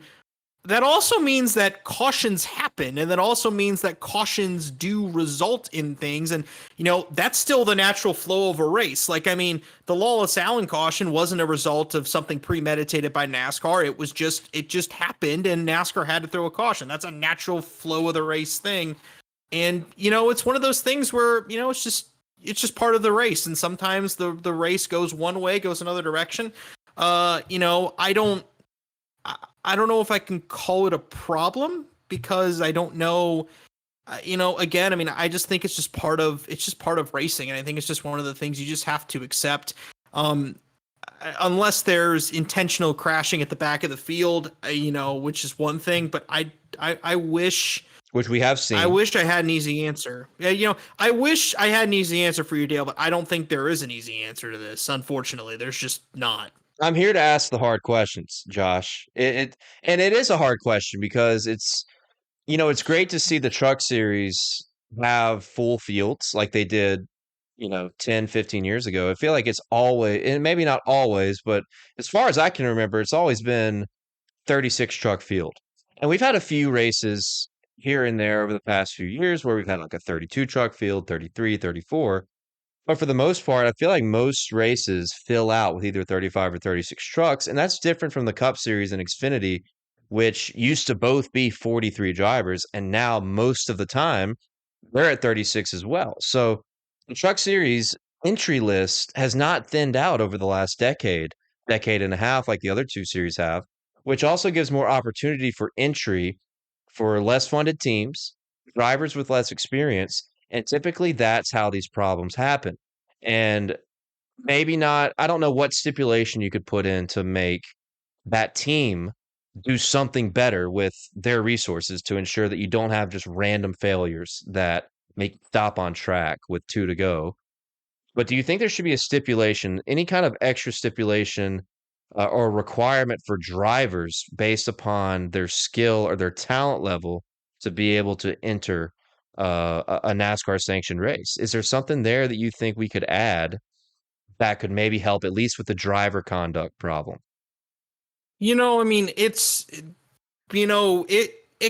that also means that cautions happen, and that also means that cautions do result in things. And, that's still the natural flow of a race. Like, I mean, the Lawless Allen caution wasn't a result of something premeditated by NASCAR. It just happened, and NASCAR had to throw a caution. That's a natural flow of the race thing. And, it's one of those things where, it's just part of the race. And sometimes the race goes one way, goes another direction. I don't know if I can call it a problem because I don't know, again, I mean, I just think it's just part of racing. And I think it's just one of the things you just have to accept. Unless there's intentional crashing at the back of the field, which is one thing, but I wish, which we have seen. I wish I had an easy answer. Yeah, I wish I had an easy answer for you, Dale, but I don't think there is an easy answer to this. Unfortunately, there's just not. I'm here to ask the hard questions, Josh. And it is a hard question because it's great to see the truck series have full fields like they did, 10, 15 years ago. I feel like it's always, and maybe not always, but as far as I can remember, it's always been 36 truck field. And we've had a few races here and there over the past few years where we've had like a 32 truck field, 33, 34. But for the most part, I feel like most races fill out with either 35 or 36 trucks. And that's different from the Cup Series and Xfinity, which used to both be 43 drivers. And now most of the time, they're at 36 as well. So the Truck Series entry list has not thinned out over the last decade and a half like the other two series have, which also gives more opportunity for entry for less funded teams, drivers with less experience. And typically that's how these problems happen. And maybe not, I don't know what stipulation you could put in to make that team do something better with their resources to ensure that you don't have just random failures that make stop on track with 2 to go. But do you think there should be a stipulation, any kind of extra stipulation or requirement for drivers based upon their skill or their talent level to be able to enter a NASCAR sanctioned race? Is there something there that you think we could add that could maybe help at least with the driver conduct problem? I mean, it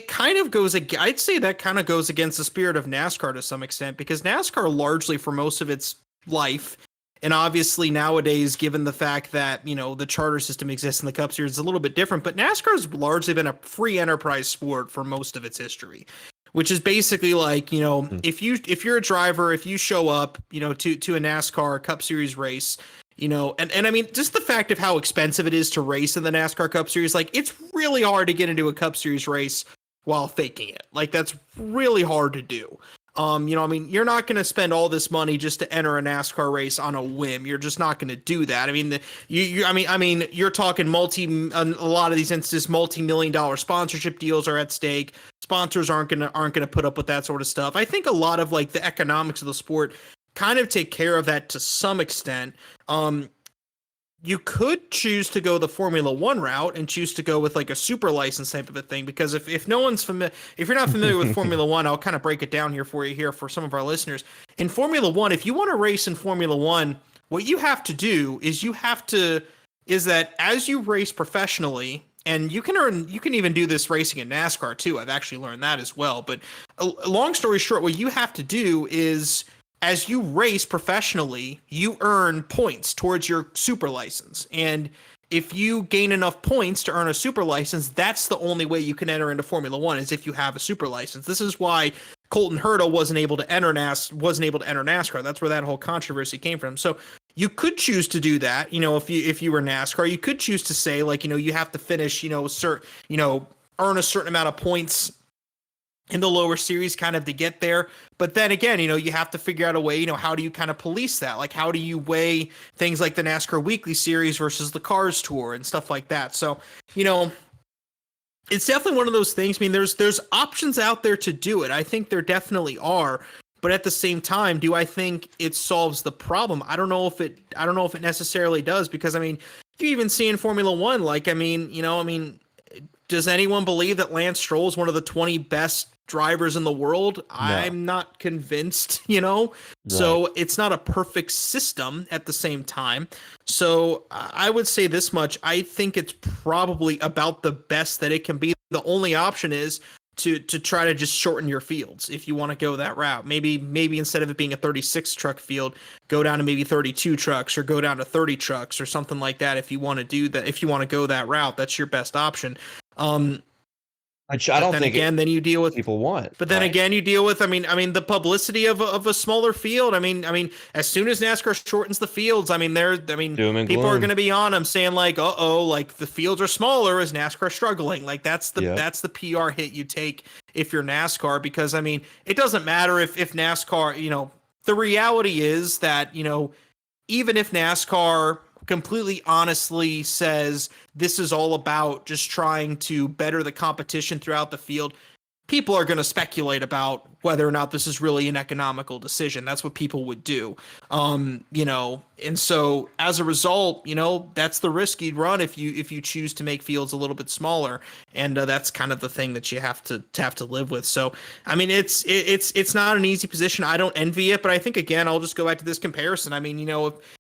kind of goes, I'd say that kind of goes against the spirit of NASCAR to some extent, because NASCAR largely for most of its life, and obviously nowadays, given the fact that, the charter system exists in the Cup Series, it's a little bit different, but NASCAR has largely been a free enterprise sport for most of its history. Which is basically like, if you're a driver, if you show up, to a NASCAR Cup Series race, and I mean, just the fact of how expensive it is to race in the NASCAR Cup Series, like it's really hard to get into a Cup Series race while faking it. Like that's really hard to do. I mean, you're not going to spend all this money just to enter a NASCAR race on a whim. You're just not going to do that. I mean, you're talking a lot of these instances, multi-million-dollar sponsorship deals are at stake. Sponsors aren't going to put up with that sort of stuff. I think a lot of like the economics of the sport kind of take care of that to some extent. You could choose to go the Formula One route and choose to go with like a super license type of a thing, because if no one's familiar, if you're not familiar with Formula One, I'll kind of break it down here for you here for some of our listeners. In Formula One, if you want to race in Formula One, what you have to do is you have to is that as you race professionally, and you can even do this racing in NASCAR too. I've actually learned that as well. But a long story short, what you have to do is, as you race professionally, you earn points towards your super license. And if you gain enough points to earn a super license, that's the only way you can enter into Formula One, is if you have a super license. This is why Colton Herta wasn't able to enter NASCAR. That's where that whole controversy came from. So you could choose to do that. If you were NASCAR, you could choose to say, like, you have to finish, earn a certain amount of points in the lower series kind of to get there. But then again, you have to figure out a way, how do you kind of police that? Like, how do you weigh things like the NASCAR Weekly Series versus the Cars Tour and stuff like that? So, it's definitely one of those things. I mean, there's options out there to do it. I think there definitely are. But at the same time, do I think it solves the problem? I don't know if it necessarily does, because, I mean, if you even see in Formula One, like, does anyone believe that Lance Stroll is one of the 20 best drivers in the world? No. I'm not convinced, Right. So it's not a perfect system at the same time. So I would say this much. I think it's probably about the best that it can be. The only option is to try to just shorten your fields if you want to go that route. Maybe instead of it being a 36 truck field, go down to maybe 32 trucks, or go down to 30 trucks or something like that. If you want to do that, if you want to go that route, that's your best option. I don't think then you deal with people want. But then again, you deal with the publicity of a smaller field. I mean, as soon as NASCAR shortens the fields, people are going to be on them saying, like, like the fields are smaller as NASCAR struggling. Like, that's the PR hit you take if you're NASCAR, because it doesn't matter if NASCAR, the reality is that, even if NASCAR completely honestly says this is all about just trying to better the competition throughout the field, people are going to speculate about whether or not this is really an economical decision. That's what people would do. And so as a result, that's the risk you'd run if you choose to make fields a little bit smaller. And that's kind of the thing that you have to live with. So, it's not an easy position. I don't envy it, but I think, again, I'll just go back to this comparison.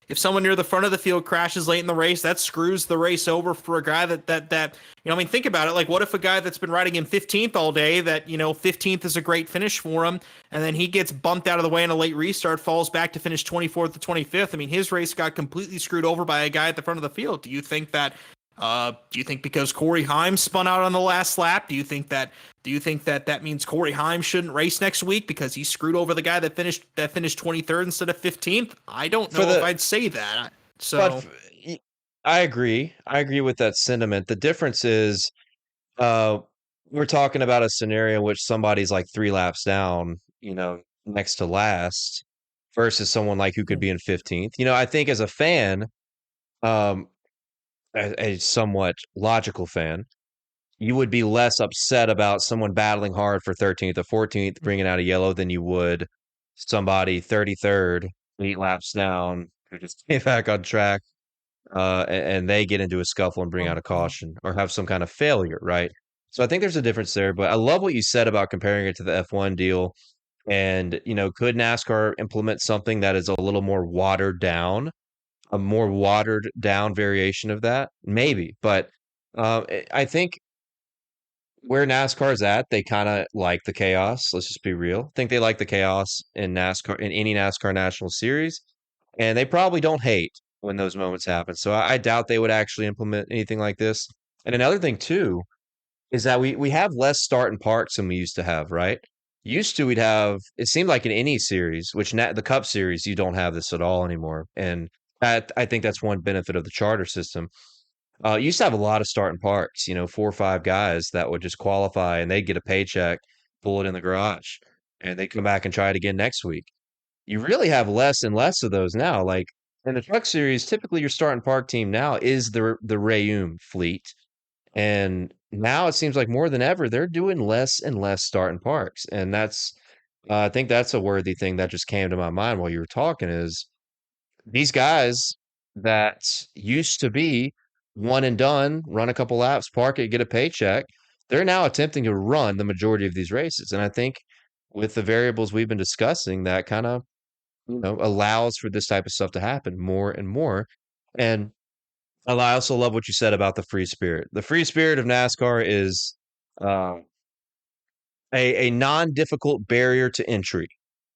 If someone near the front of the field crashes late in the race, that screws the race over for a guy that think about it. Like, what if a guy that's been riding in 15th all day, that 15th is a great finish for him, and then he gets bumped out of the way in a late restart, falls back to finish 24th to 25th. His race got completely screwed over by a guy at the front of the field. Do you think because Corey Haim spun out on the last lap, do you think that means Corey Haim shouldn't race next week because he screwed over the guy that finished 23rd instead of 15th? I don't know if I'd say that. So I agree with that sentiment. The difference is, we're talking about a scenario in which somebody's like 3 laps down, next to last, versus someone like who could be in 15th. I think as a fan, a somewhat logical fan, you would be less upset about someone battling hard for 13th or 14th, bringing out a yellow, than you would somebody 33rd, 8 laps down, who just came back on track, and they get into a scuffle and bring out a caution or have some kind of failure, right? So I think there's a difference there. But I love what you said about comparing it to the F1 deal. And, could NASCAR implement something that is a little more watered down, a more watered down variation of that? Maybe. But I think where NASCAR is at, they kind of like the chaos. Let's just be real. I think they like the chaos in NASCAR, in any NASCAR National Series. And they probably don't hate when those moments happen. So I doubt they would actually implement anything like this. And another thing, too, is that we have less start and parks than we used to have, right? Used to, we'd have, it seemed like in any series, which the Cup Series, you don't have this at all anymore. And I think that's one benefit of the charter system. Used to have a lot of start and parks, 4 or 5 guys that would just qualify and they'd get a paycheck, pull it in the garage, and they come back and try it again next week. You really have less and less of those now. Like in the Truck Series, typically your start and park team now is the Rayum fleet. And now it seems like more than ever, they're doing less and less start and parks. And that's, I think that's a worthy thing that just came to my mind while you were talking, is these guys that used to be one and done, run a couple laps, park it, get a paycheck, they're now attempting to run the majority of these races. And I think with the variables we've been discussing, that kind of, allows for this type of stuff to happen more and more. And I also love what you said about the free spirit. The free spirit of NASCAR is uh, a non-difficult barrier to entry.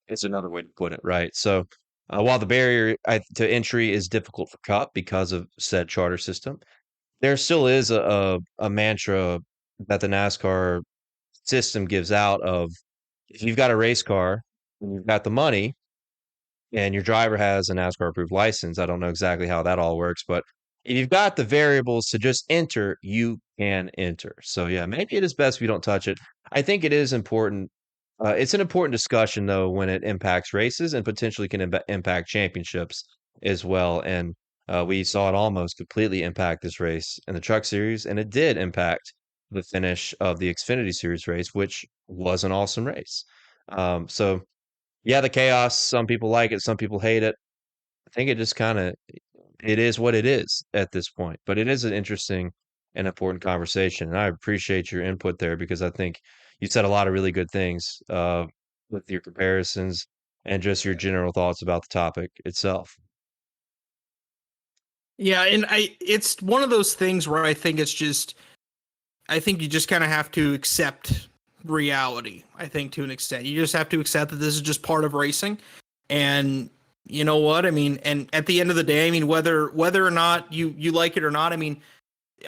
It's another way to put it, right? So while the barrier to entry is difficult for Cup because of said charter system, there still is a mantra that the NASCAR system gives out of if you've got a race car and you've got the money and your driver has a NASCAR approved license. I don't know exactly how that all works, but if you've got the variables to just enter, you can enter. So yeah, maybe it is best if you don't touch it. I think it is important. It's an important discussion though when it impacts races and potentially can impact championships as well. And we saw it almost completely impact this race in the Truck Series, and it did impact the finish of the Xfinity Series race, which was an awesome race. So yeah, the chaos. Some people like it, some people hate it. I think it just kind of it is what it is at this point. But it is an interesting and important conversation, and I appreciate your input there because I think you said a lot of really good things with your comparisons and just your general thoughts about the topic itself. Yeah, and it's one of those things where I think you just kind of have to accept reality. I think to an extent, you just have to accept that this is just part of racing, and you know what I mean. And at the end of the day, I mean, whether or not you like it or not, I mean,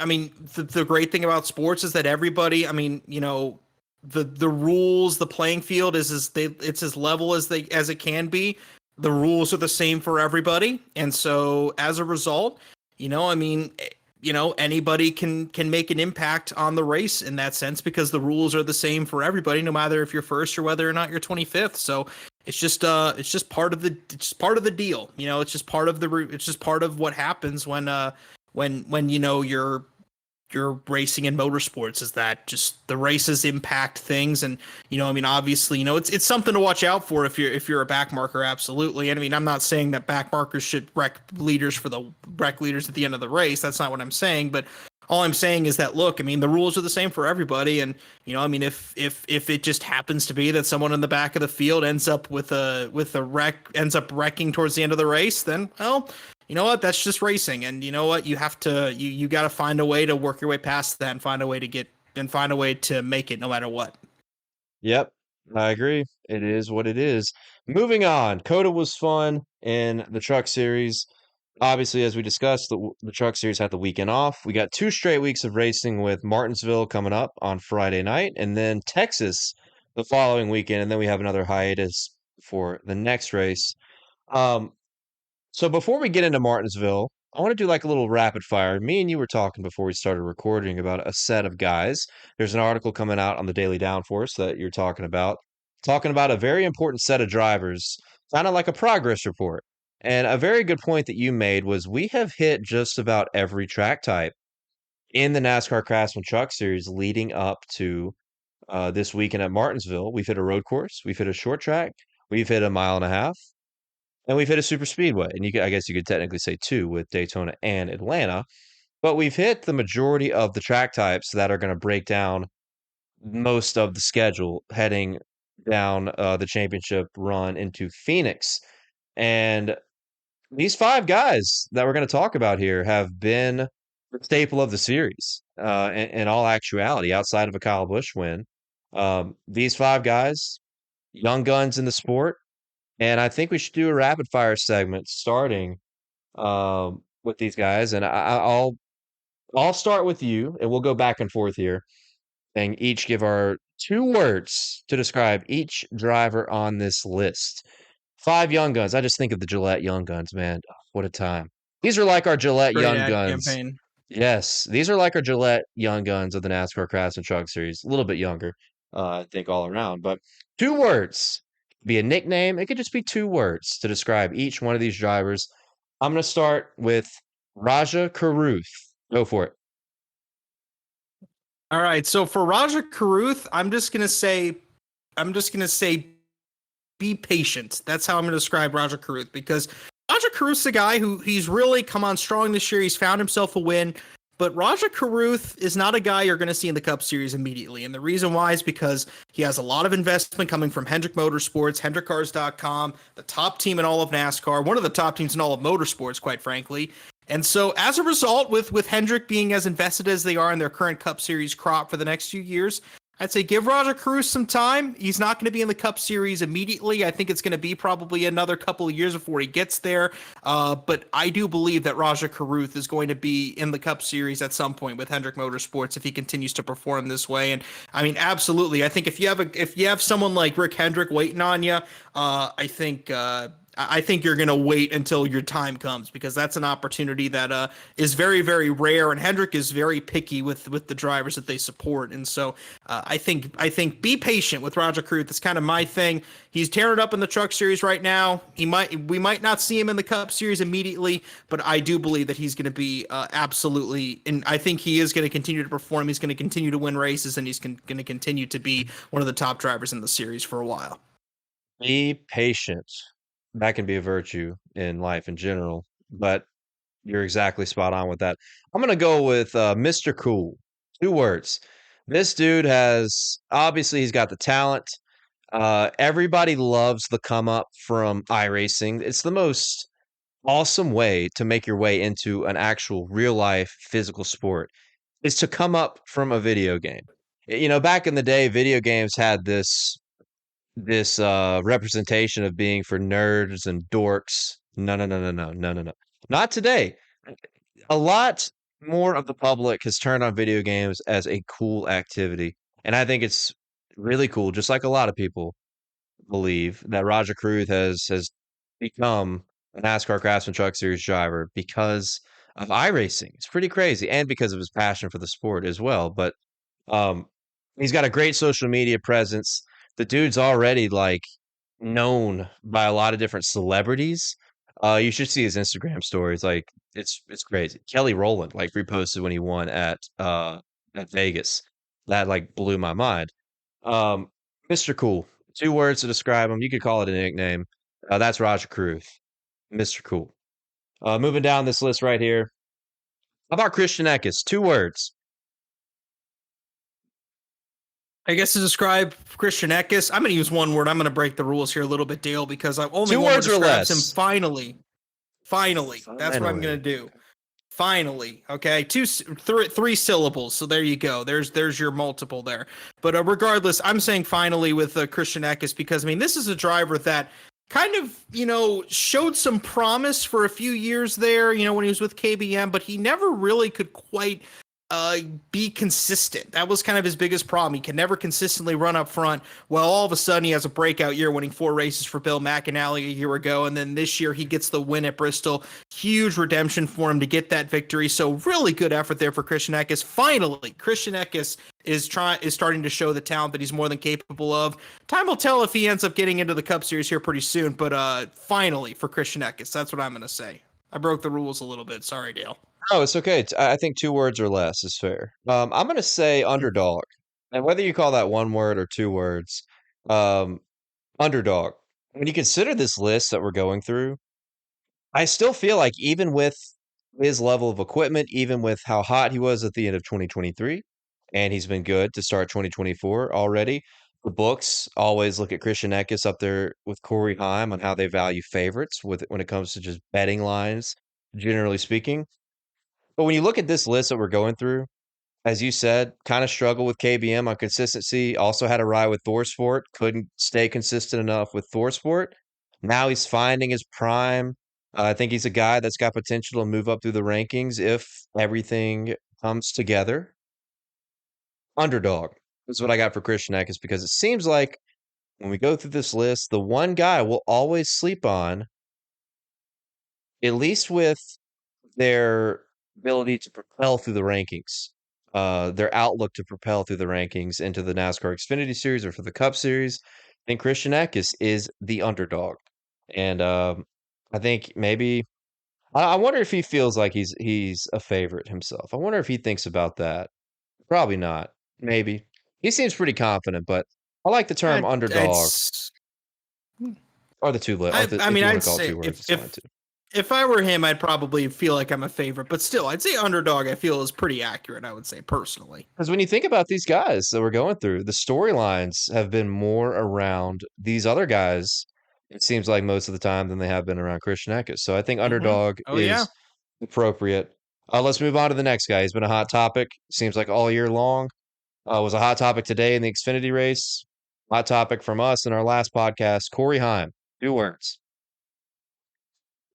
the great thing about sports is that everybody, I mean, you know, the rules, the playing field it's as level as it can be. The rules are the same for everybody, and so as a result, you know, I mean, you know, anybody can make an impact on the race in that sense because the rules are the same for everybody, no matter if you're first or whether or not you're 25th. So it's just part of the deal. You know, it's just part of what happens when you know you're racing in motorsports, is that just the races impact things. And you know, I mean, obviously, you know, it's something to watch out for if you're a backmarker. Absolutely. And I mean, I'm not saying that backmarkers should wreck leaders at the end of the race. That's not what I'm saying. But all I'm saying is that, look, I mean, the rules are the same for everybody. And you know, I mean, if it just happens to be that someone in the back of the field ends up wrecking towards the end of the race, then, well, you know what? That's just racing, and you know what? You have to you got to find a way to work your way past that and find a way to make it, no matter what. Yep, I agree. It is what it is. Moving on, COTA was fun in the Truck Series. Obviously, as we discussed, the Truck Series had the weekend off. We got 2 straight weeks of racing with Martinsville coming up on Friday night, and then Texas the following weekend, and then we have another hiatus for the next race. So before we get into Martinsville, I want to do like a little rapid fire. Me and you were talking before we started recording about a set of guys. There's an article coming out on the Daily Downforce that you're talking about a very important set of drivers, kind of like a progress report. And a very good point that you made was we have hit just about every track type in the NASCAR Craftsman Truck Series leading up to this weekend at Martinsville. We've hit a road course, we've hit a short track, we've hit a 1.5 miles, and we've hit a super speedway. And I guess you could technically say 2 with Daytona and Atlanta. But we've hit the majority of the track types that are going to break down most of the schedule heading down the championship run into Phoenix. And these 5 guys that we're going to talk about here have been the staple of the series in all actuality, outside of a Kyle Busch win. These 5 guys, young guns in the sport. And I think we should do a rapid fire segment starting with these guys. And I'll start with you, and we'll go back and forth here, and each give our 2 words to describe each driver on this list. 5 young guns. I just think of the Gillette Young Guns, man. Oh, what a time! These are like our Gillette Young Guns. Campaign. Yes, these are like our Gillette Young Guns of the NASCAR Craftsman Truck Series. A little bit younger, I think, all around. But 2 words. Be a nickname. It could just be 2 words to describe each one of these drivers. I'm going to start with Raja Caruth. Go for it. All right. So for Raja Caruth, I'm just going to say be patient. That's how I'm going to describe Raja Caruth, because Raja Caruth's a guy who he's really come on strong this year. He's found himself a win. But Raja Caruth is not a guy you're going to see in the Cup Series immediately. And the reason why is because he has a lot of investment coming from Hendrick Motorsports, HendrickCars.com, the top team in all of NASCAR, one of the top teams in all of motorsports, quite frankly. And so as a result, with Hendrick being as invested as they are in their current Cup Series crop for the next few years, I'd say give Roger Cruz some time. He's not going to be in the Cup Series immediately. I think it's going to be probably another couple of years before he gets there. But I do believe that Roger Cruz is going to be in the Cup Series at some point with Hendrick Motorsports if he continues to perform this way. And I mean, absolutely. I think if you have someone like Rick Hendrick waiting on you, I think you're going to wait until your time comes, because that's an opportunity that is very, very rare. And Hendrick is very picky with the drivers that they support. And so I think be patient with Roger Cruz. That's kind of my thing. He's tearing it up in the Truck Series right now. We might not see him in the Cup Series immediately, but I do believe that he's going to be absolutely, and I think he is going to continue to perform. He's going to continue to win races, and he's going to continue to be one of the top drivers in the series for a while. Be patient. That can be a virtue in life in general, but you're exactly spot on with that. I'm going to go with Mr. Cool. 2 words. This dude he's got the talent. Everybody loves the come up from iRacing. It's the most awesome way to make your way into an actual real life physical sport, is to come up from a video game. Back in the day, video games had this representation of being for nerds and dorks. No. Not today. A lot more of the public has turned on video games as a cool activity. And I think it's really cool, just like a lot of people believe, that Roger Cruz has become a NASCAR Craftsman Truck Series driver because of iRacing. It's pretty crazy. And because of his passion for the sport as well. But he's got a great social media presence. The dude's already known by a lot of different celebrities. You should see his Instagram stories. It's crazy. Kelly Rowland reposted when he won at Vegas. That blew my mind. Mr. Cool. 2 words to describe him. You could call it a nickname. That's Roger Cruz. Mr. Cool. Moving down this list right here. How about Christian Eckes? 2 words. I guess to describe Christian Eckes, I'm going to use 1 word. I'm going to break the rules here a little bit, Dale, because I only 2 words or less. Him. Finally. That's what I'm going to do. Finally. Okay. 3 syllables. So there you go. There's your multiple there. But regardless, I'm saying finally with Christian Eckes, because this is a driver that kind of, showed some promise for a few years there, when he was with KBM, but he never really could quite be consistent. That was kind of his biggest problem. He can never consistently run up front. Well, all of a sudden he has a breakout year, winning 4 races for Bill McAnally a year ago. And then this year he gets the win at Bristol. Huge redemption for him to get that victory. So really good effort there for Christian Eckes. Finally, Christian Eckes is starting to show the talent that he's more than capable of. Time will tell if he ends up getting into the Cup Series here pretty soon. But finally for Christian Eckes, that's what I'm going to say. I broke the rules a little bit. Sorry, Dale. No, it's okay. I think 2 words or less is fair. I'm going to say underdog. And whether you call that 1 word or 2 words, underdog. When you consider this list that we're going through, I still feel like even with his level of equipment, even with how hot he was at the end of 2023, and he's been good to start 2024 already, the books always look at Christian Eckes up there with Corey Heim on how they value favorites when it comes to just betting lines, generally speaking. But when you look at this list that we're going through, as you said, kind of struggled with KBM on consistency. Also had a ride with ThorSport. Couldn't stay consistent enough with ThorSport. Now he's finding his prime. I think he's a guy that's got potential to move up through the rankings if everything comes together. Underdog is what I got for Christian Eckes, because it seems like when we go through this list, the one guy we'll always sleep on, at least with their ability to propel through the rankings, their outlook to propel through the rankings into the NASCAR Xfinity Series or for the Cup Series, I think Christian Eckes is the underdog. And I think maybe I wonder if he feels like he's a favorite himself. I wonder if he thinks about that. Probably not. Maybe. He seems pretty confident, but I like the term underdog. Or the 2 words. I'd say if I were him, I'd probably feel like I'm a favorite, but still, I'd say underdog, I feel, is pretty accurate, I would say, personally. Because when you think about these guys that we're going through, the storylines have been more around these other guys, it seems like most of the time, than they have been around Christian Eckes. So I think underdog appropriate. Let's move on to the next guy. He's been a hot topic. Seems like all year long. Was a hot topic today in the Xfinity race. Hot topic from us in our last podcast. Corey Heim. 2 words.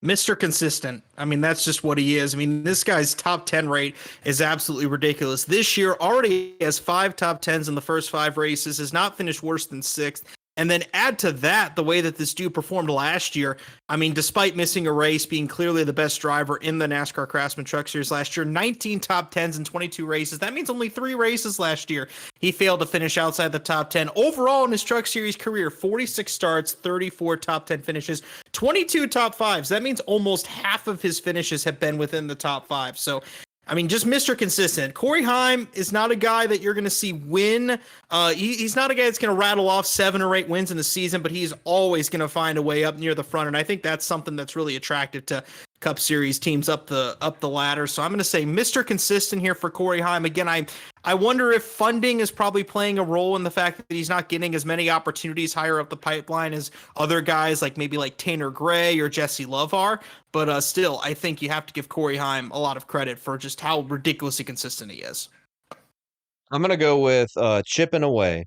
Mr. Consistent. I mean, that's just what he is. I mean, this guy's top 10 rate is absolutely ridiculous. This year already has 5 top 10s in the first 5 races, has not finished worse than 6th. And then add to that the way that this dude performed last year. I mean, despite missing a race, being clearly the best driver in the NASCAR Craftsman Truck Series last year, 19 top 10s in 22 races. That means only 3 races last year he failed to finish outside the top 10. Overall in his Truck Series career, 46 starts, 34 top 10 finishes, 22 top 5s. That means almost half of his finishes have been within the top 5. So, I mean, just Mr. Consistent. Corey Heim is not a guy that you're going to see win. He's not a guy that's going to rattle off 7 or 8 wins in the season, but he's always going to find a way up near the front. And I think that's something that's really attractive to Cup Series teams up the ladder. So I'm going to say Mr. Consistent here for Corey Heim. Again, I wonder if funding is probably playing a role in the fact that he's not getting as many opportunities higher up the pipeline as other guys like maybe like Tanner Gray or Jesse Love are. But still, I think you have to give Corey Heim a lot of credit for just how ridiculously consistent he is. I'm going to go with chipping away,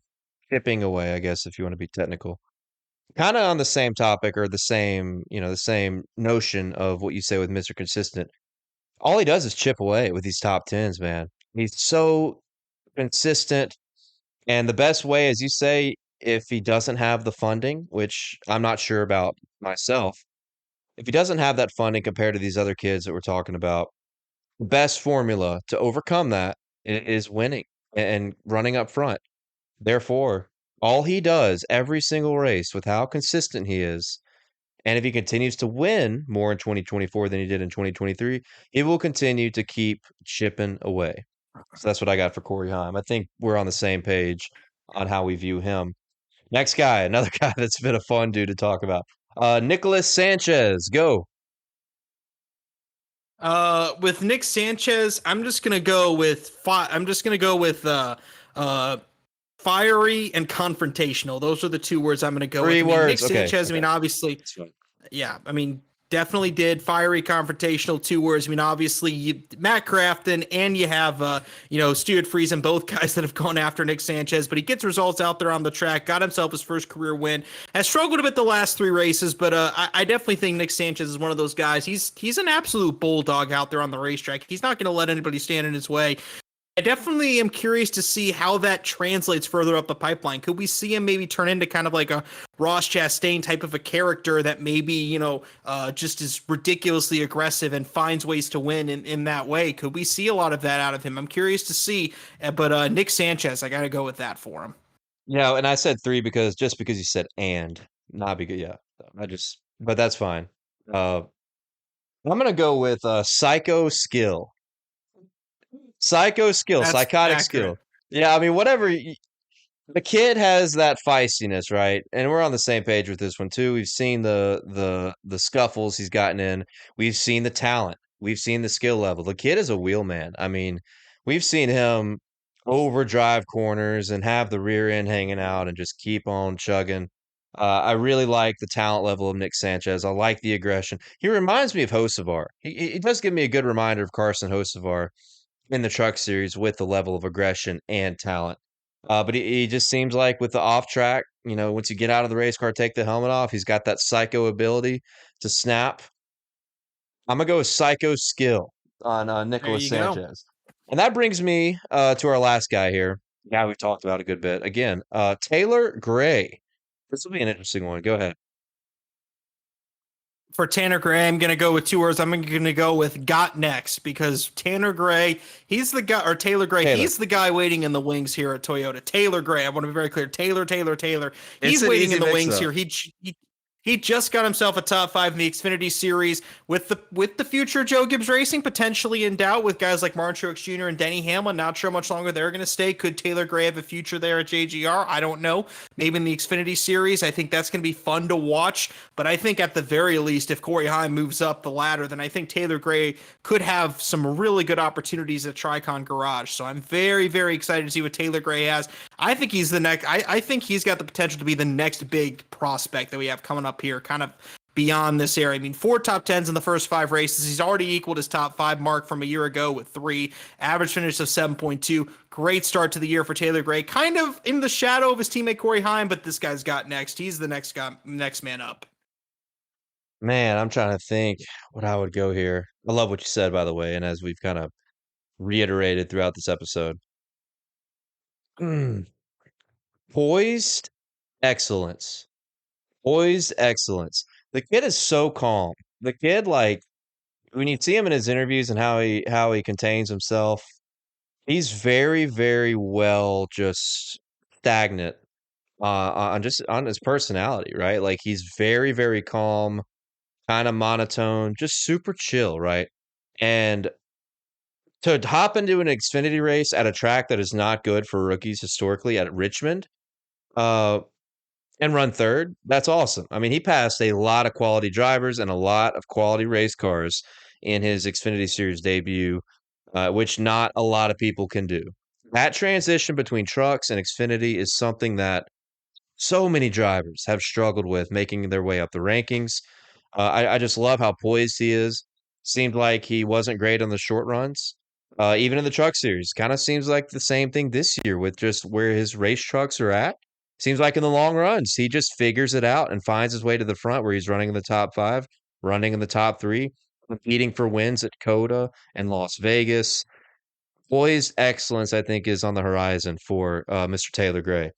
I guess, if you want to be technical. Kind of on the same topic or the same notion of what you say with Mr. Consistent. All he does is chip away with these top 10s, man. He's so consistent. And the best way, as you say, if he doesn't have the funding, which I'm not sure about myself, if he doesn't have that funding compared to these other kids that we're talking about, the best formula to overcome that is winning and running up front. Therefore, all he does every single race with how consistent he is, and if he continues to win more in 2024 than he did in 2023, he will continue to keep chipping away. So that's what I got for Corey Heim. I think we're on the same page on how we view him. Next guy, another guy that's been a fun dude to talk about. Nicholas Sanchez, go. With Nick Sanchez, I'm just gonna go with fiery and confrontational. Those are the 2 words I'm gonna go with. 3 words. Nick Sanchez, I mean, obviously, yeah, I mean, definitely did fiery, confrontational, 2 words. I mean, obviously, Matt Crafton and you have, Stuart Friesen, both guys that have gone after Nick Sanchez, but he gets results out there on the track, got himself his first career win, has struggled a bit the last 3 races, but I definitely think Nick Sanchez is one of those guys. He's an absolute bulldog out there on the racetrack. He's not going to let anybody stand in his way. I definitely am curious to see how that translates further up the pipeline. Could we see him maybe turn into kind of like a Ross Chastain type of a character that maybe, just is ridiculously aggressive and finds ways to win in that way? Could we see a lot of that out of him? I'm curious to see, but Nick Sanchez, I got to go with that for him. Yeah, and I said 3 because you said and, not because, yeah, but that's fine. I'm going to go with psycho skill. Psycho skill, That's psychotic accurate. skill. Yeah, I mean, whatever. The kid has that feistiness, right? And we're on the same page with this one too. We've seen the scuffles he's gotten in. We've seen the talent. We've seen the skill level. The kid is a wheelman. I mean, we've seen him overdrive corners and have the rear end hanging out and just keep on chugging. I really like the talent level of Nick Sanchez. I like the aggression. He reminds me of Hocevar. He does give me a good reminder of Carson Hocevar in the Truck Series with the level of aggression and talent. But he just seems like with the off track, once you get out of the race car, take the helmet off, he's got that psycho ability to snap. I'm going to go with psycho skill on Nicholas Sanchez. And that brings me to our last guy here. Yeah, we've talked about a good bit. Again, Taylor Gray. This will be an interesting one. Go ahead. For Tanner Gray, I'm going to go with 2 words. I'm going to go with got next because Tanner Gray, he's the guy, or Taylor Gray, he's the guy waiting in the wings here at Toyota. Taylor Gray, I want to be very clear. Taylor. He's waiting in the wings here. He just got himself a top 5 in the Xfinity Series with the future Joe Gibbs Racing potentially in doubt with guys like Martin Truex Jr. and Denny Hamlin. Not sure how much longer they're going to stay. Could Taylor Gray have a future there at JGR? I don't know. Maybe in the Xfinity Series. I think that's going to be fun to watch. But I think at the very least, if Corey Heim moves up the ladder, then I think Taylor Gray could have some really good opportunities at Tricon Garage. So I'm very, very excited to see what Taylor Gray has. I think he's the next. I think he's got the potential to be the next big prospect that we have coming up here, kind of beyond this area. I mean, 4 top 10s in the first 5 races. He's already equaled his top 5 mark from a year ago with 3. Average finish of 7.2. Great start to the year for Taylor Gray. Kind of in the shadow of his teammate Corey Heim, but this guy's got next. He's the next man up. Man, I'm trying to think what I would go here. I love what you said, by the way, and as we've kind of reiterated throughout this episode. Poised excellence. Poised excellence. The kid is so calm. The kid, like, when you see him in his interviews and how he contains himself, he's very, very well just stagnant on his personality, right? Like, he's very, very calm, kind of monotone, just super chill, right? And to hop into an Xfinity race at a track that is not good for rookies historically at Richmond, and run third, that's awesome. I mean, he passed a lot of quality drivers and a lot of quality race cars in his Xfinity Series debut, which not a lot of people can do. That transition between trucks and Xfinity is something that so many drivers have struggled with making their way up the rankings. I just love how poised he is. Seemed like he wasn't great on the short runs. Even in the truck series, kind of seems like the same thing this year with just where his race trucks are at. Seems like in the long runs, he just figures it out and finds his way to the front where he's running in the top 5, running in the top 3, competing for wins at COTA and Las Vegas. Poised excellence, I think, is on the horizon for Mr. Taylor Gray.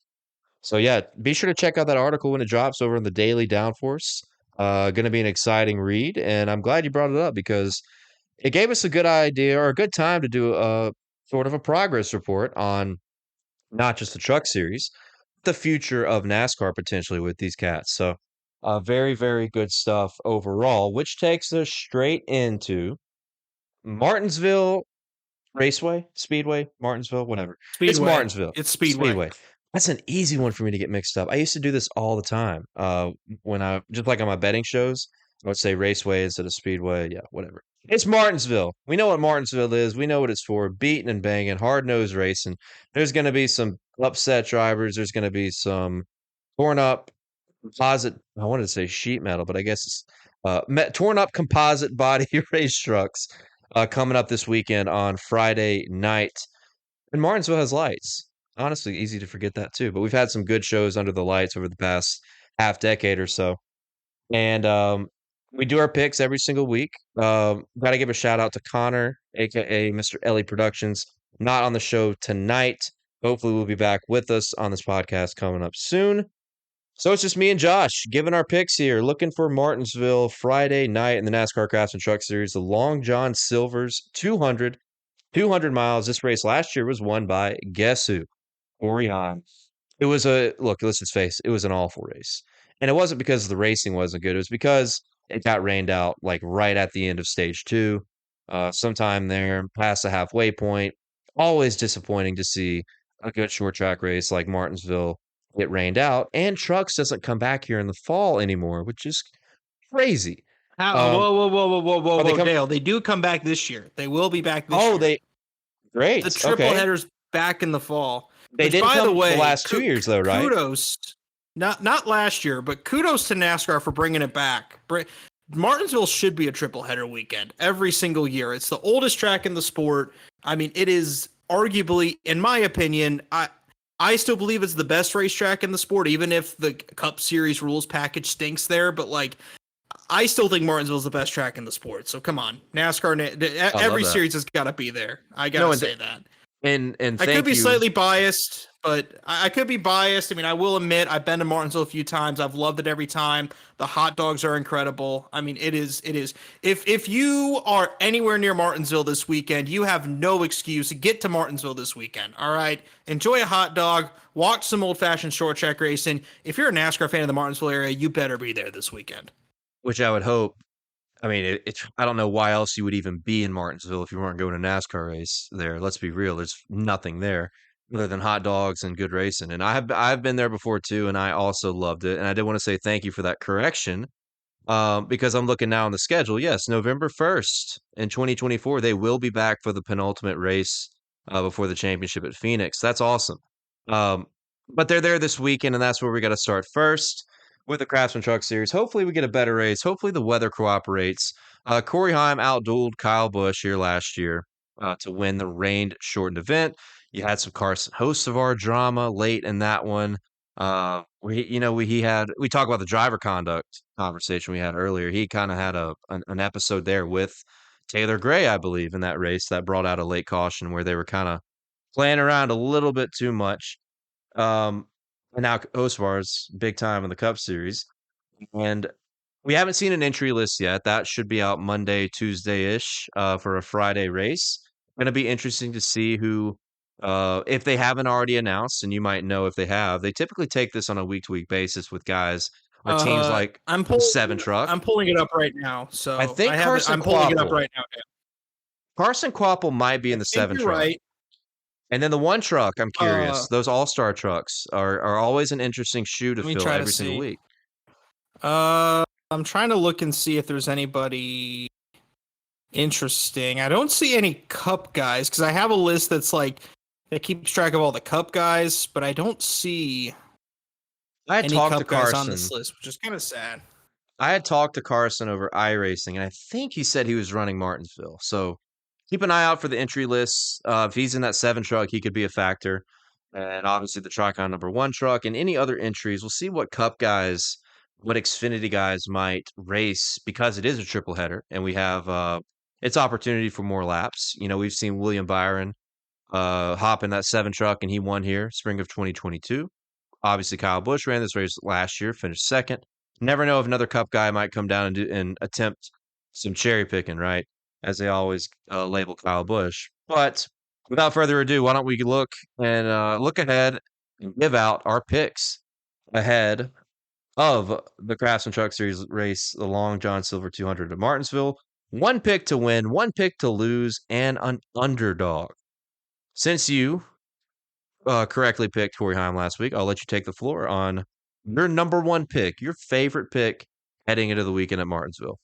So, yeah, be sure to check out that article when it drops over in the Daily Downforce. Going to be an exciting read, and I'm glad you brought it up because it gave us a good idea or a good time to do a sort of a progress report on not just the truck series, the future of NASCAR potentially with these cats. So very, very good stuff overall, which takes us straight into Martinsville Raceway, Speedway, Martinsville, whatever. Speedway. It's Martinsville. It's Speedway. That's an easy one for me to get mixed up. I used to do this all the time. When I just like on my betting shows, I would say Raceway instead of Speedway. Yeah, whatever. It's Martinsville. We know what Martinsville is. We know what it's for. Beating and banging, hard-nosed racing. There's going to be some upset drivers. There's going to be some torn up composite. I wanted to say sheet metal, but I guess it's torn up composite body race trucks coming up this weekend on Friday night. And Martinsville has lights. Honestly, easy to forget that too. But we've had some good shows under the lights over the past half decade or so. And we do our picks every single week. Got to give a shout out to Connor, aka Mr. Ellie Productions. Not on the show tonight. Hopefully, we'll be back with us on this podcast coming up soon. So it's just me and Josh giving our picks here. Looking for Martinsville Friday night in the NASCAR Craftsman Truck Series. The Long John Silver's 200 miles. This race last year was won by guess who? Corey Heim. It was let's just face it was an awful race. And it wasn't because the racing wasn't good. It was because it got rained out like right at the end of stage 2. Sometime there past the halfway point. Always disappointing to see a good short track race like Martinsville get rained out. And Trucks doesn't come back here in the fall anymore, which is crazy. Whoa, Dale. They do come back this year. They will be back this year. Great. The triple header's back in the fall. They didn't come the last 2 years, though, right? Kudos. Not last year, but kudos to NASCAR for bringing it back. Martinsville should be a triple header weekend every single year. It's the oldest track in the sport. I mean, it is arguably, in my opinion, I still believe it's the best racetrack in the sport, even if the Cup Series rules package stinks there. But like, I still think Martinsville is the best track in the sport. So come on, NASCAR, every series has got to be there. I gotta say that. And I could be slightly biased, but I could be biased. I mean, I will admit I've been to Martinsville a few times. I've loved it every time. The hot dogs are incredible. I mean, it is. If you are anywhere near Martinsville this weekend, you have no excuse. Get to Martinsville this weekend. All right, enjoy a hot dog. Watch some old-fashioned short track racing. If you're a NASCAR fan in the Martinsville area, you better be there this weekend. Which I would hope. I mean, I don't know why else you would even be in Martinsville if you weren't going to a NASCAR race there. Let's be real. There's nothing there other than hot dogs and good racing. And I've been there before too, and I also loved it. And I did want to say thank you for that correction because I'm looking now on the schedule. Yes, November 1st in 2024, they will be back for the penultimate race before the championship at Phoenix. That's awesome. But they're there this weekend, and that's where we got to start first. with the Craftsman Truck Series. Hopefully we get a better race. Hopefully the weather cooperates. Corey Heim outdueled Kyle Busch here last year to win the rain-shortened event. You had some Carson Hocevar drama late in that one. We talked about the driver conduct conversation we had earlier. He kind of had an episode there with Taylor Gray, I believe, in that race that brought out a late caution where they were kind of playing around a little bit too much. And now Hocevar's big time in the Cup Series. And we haven't seen an entry list yet. That should be out Monday, Tuesday-ish for a Friday race. Going to be interesting to see who, if they haven't already announced, and you might know if they have, they typically take this on a week-to-week basis with guys or teams like the 7 Truck. I'm pulling it up right now. So I think I'm pulling it up right now. Dan. Carson Quapple might be in the 7 Truck. Right. And then the 1 Truck, I'm curious. Those all-star trucks are always an interesting shoe to fill every single week. I'm trying to look and see if there's anybody interesting. I don't see any Cup guys because I have a list that keeps track of all the Cup guys, but I don't see any Cup guys on this list, which is kind of sad. I had talked to Carson over iRacing, and I think he said he was running Martinsville. So keep an eye out for the entry lists. If he's in that 7 Truck, he could be a factor. And obviously the Tricon number 1 Truck and any other entries. We'll see what Cup guys, what Xfinity guys might race because it is a triple header and we have it's opportunity for more laps. We've seen William Byron hop in that 7 Truck and he won here spring of 2022. Obviously Kyle Busch ran this race last year, finished 2nd. Never know if another Cup guy might come down and attempt some cherry picking, right? As they always label Kyle Busch. But without further ado, why don't we look ahead and give out our picks ahead of the Craftsman Truck Series race, the Long John Silver 200 at Martinsville. 1 pick to win, 1 pick to lose, and an underdog. Since you correctly picked Corey Heim last week, I'll let you take the floor on your number 1 pick, your favorite pick heading into the weekend at Martinsville.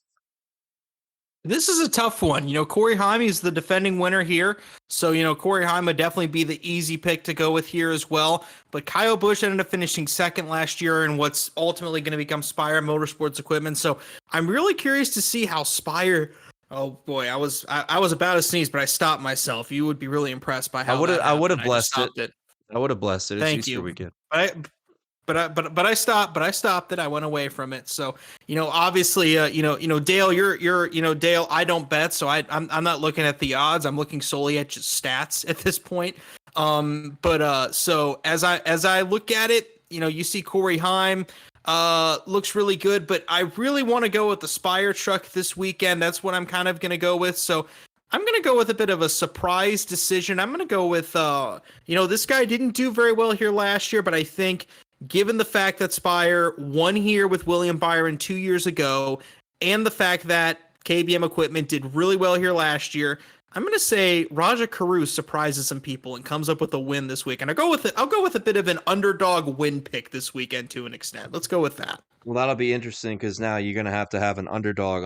This is a tough one. Corey Heim is the defending winner here. So, Corey Heim would definitely be the easy pick to go with here as well. But Kyle Busch ended up finishing 2nd last year in what's ultimately going to become Spire Motorsports Equipment. So I'm really curious to see how Spire. Oh boy, I was about to sneeze, but I stopped myself. You would be really impressed by how I would have blessed it. I would have blessed it. It's Thank Easter you. weekend. But I stopped it. I went away from it. So, obviously, Dale, you're Dale, I don't bet. So I'm not looking at the odds. I'm looking solely at just stats at this point. So as I look at it, you see Corey Heim, looks really good, but I really want to go with the Spire truck this weekend. That's what I'm kind of going to go with. So I'm going to go with a bit of a surprise decision. I'm going to go with, this guy didn't do very well here last year, but I think given the fact that Spire won here with William Byron 2 years ago, and the fact that KBM Equipment did really well here last year, I'm going to say Raja Caruth surprises some people and comes up with a win this week. And I'll go with a bit of an underdog win pick this weekend to an extent. Let's go with that. Well, that'll be interesting because now you're going to have an underdog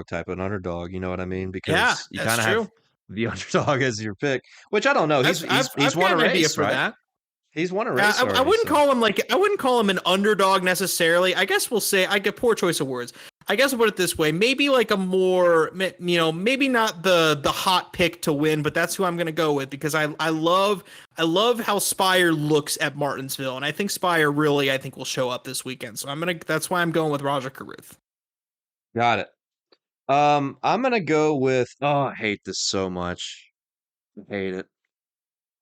type of underdog. You know what I mean? Because you kind of have the underdog as your pick, which I don't know. He's won a race for that. He's won a race. I wouldn't call him an underdog necessarily. I guess we'll say I get poor choice of words. I guess I'll put it this way. Maybe like a more, maybe not the hot pick to win, but that's who I'm going to go with because I love how Spire looks at Martinsville. And I think Spire really, will show up this weekend. So that's why I'm going with Raja Caruth. Got it. I'm going to go with, I hate this so much. I hate it.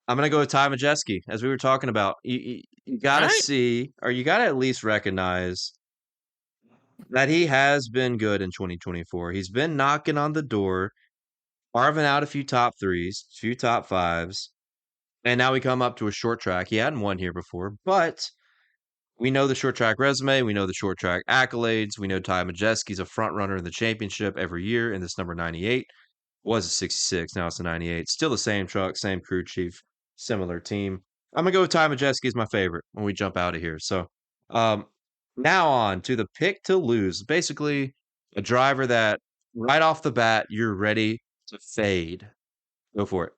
I'm going to go with Ty Majeski, as we were talking about. You got to see, or you got to at least recognize that he has been good in 2024. He's been knocking on the door, carving out a few top 3s, a few top 5s, and now we come up to a short track. He hadn't won here before, but we know the short track resume. We know the short track accolades. We know Ty Majeski's a front runner in the championship every year in this number 98. Was a 66, now it's a 98. Still the same truck, same crew chief, similar team. I'm going to go with Ty Majeski as my favorite when we jump out of here. So now on to the pick to lose. Basically, a driver that right off the bat, you're ready to fade. Go for it.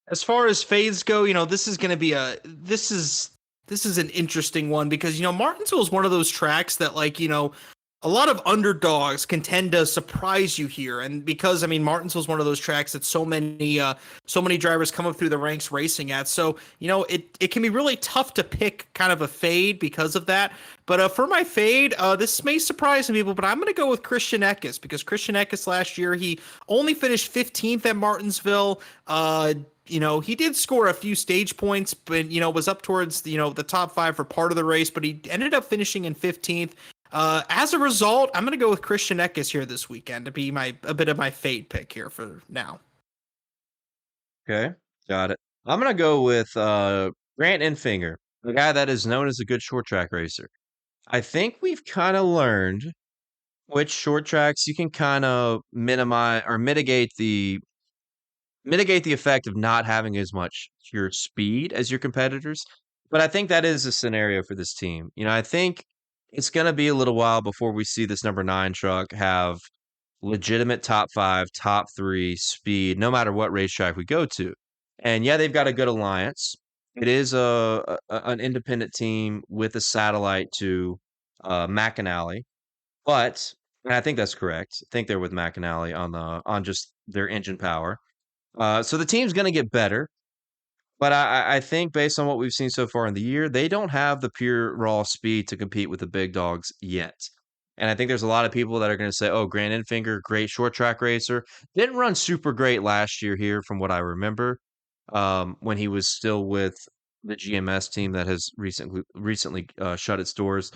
As far as fades go, this is going to be This is an interesting one because, Martinsville is one of those tracks that, a lot of underdogs can tend to surprise you here. And because, Martinsville is one of those tracks that so many drivers come up through the ranks racing at. So, it can be really tough to pick kind of a fade because of that. But for my fade, this may surprise some people, but I'm going to go with Christian Eckes because Christian Eckes last year, he only finished 15th at Martinsville. He did score a few stage points, but, was up towards, the top 5 for part of the race, but he ended up finishing in 15th. As a result, I'm going to go with Christian Eckes here this weekend to be a bit of my fade pick here for now. Okay, got it. I'm going to go with Grant Enfinger, the guy that is known as a good short track racer. I think we've kind of learned which short tracks you can kind of minimize or mitigate the effect of not having as much pure speed as your competitors. But I think that is a scenario for this team. I think it's going to be a little while before we see this number 9 truck have legitimate top 5, top 3 speed, no matter what racetrack we go to. And yeah, they've got a good alliance. It is an independent team with a satellite to McAnally, and I think that's correct. I think they're with McAnally on just their engine power. So the team's going to get better, but I think based on what we've seen so far in the year, they don't have the pure raw speed to compete with the big dogs yet. And I think there's a lot of people that are going to say, oh, Grant Enfinger, great short track racer. Didn't run super great last year here from what I remember when he was still with the GMS team that has recently shut its doors.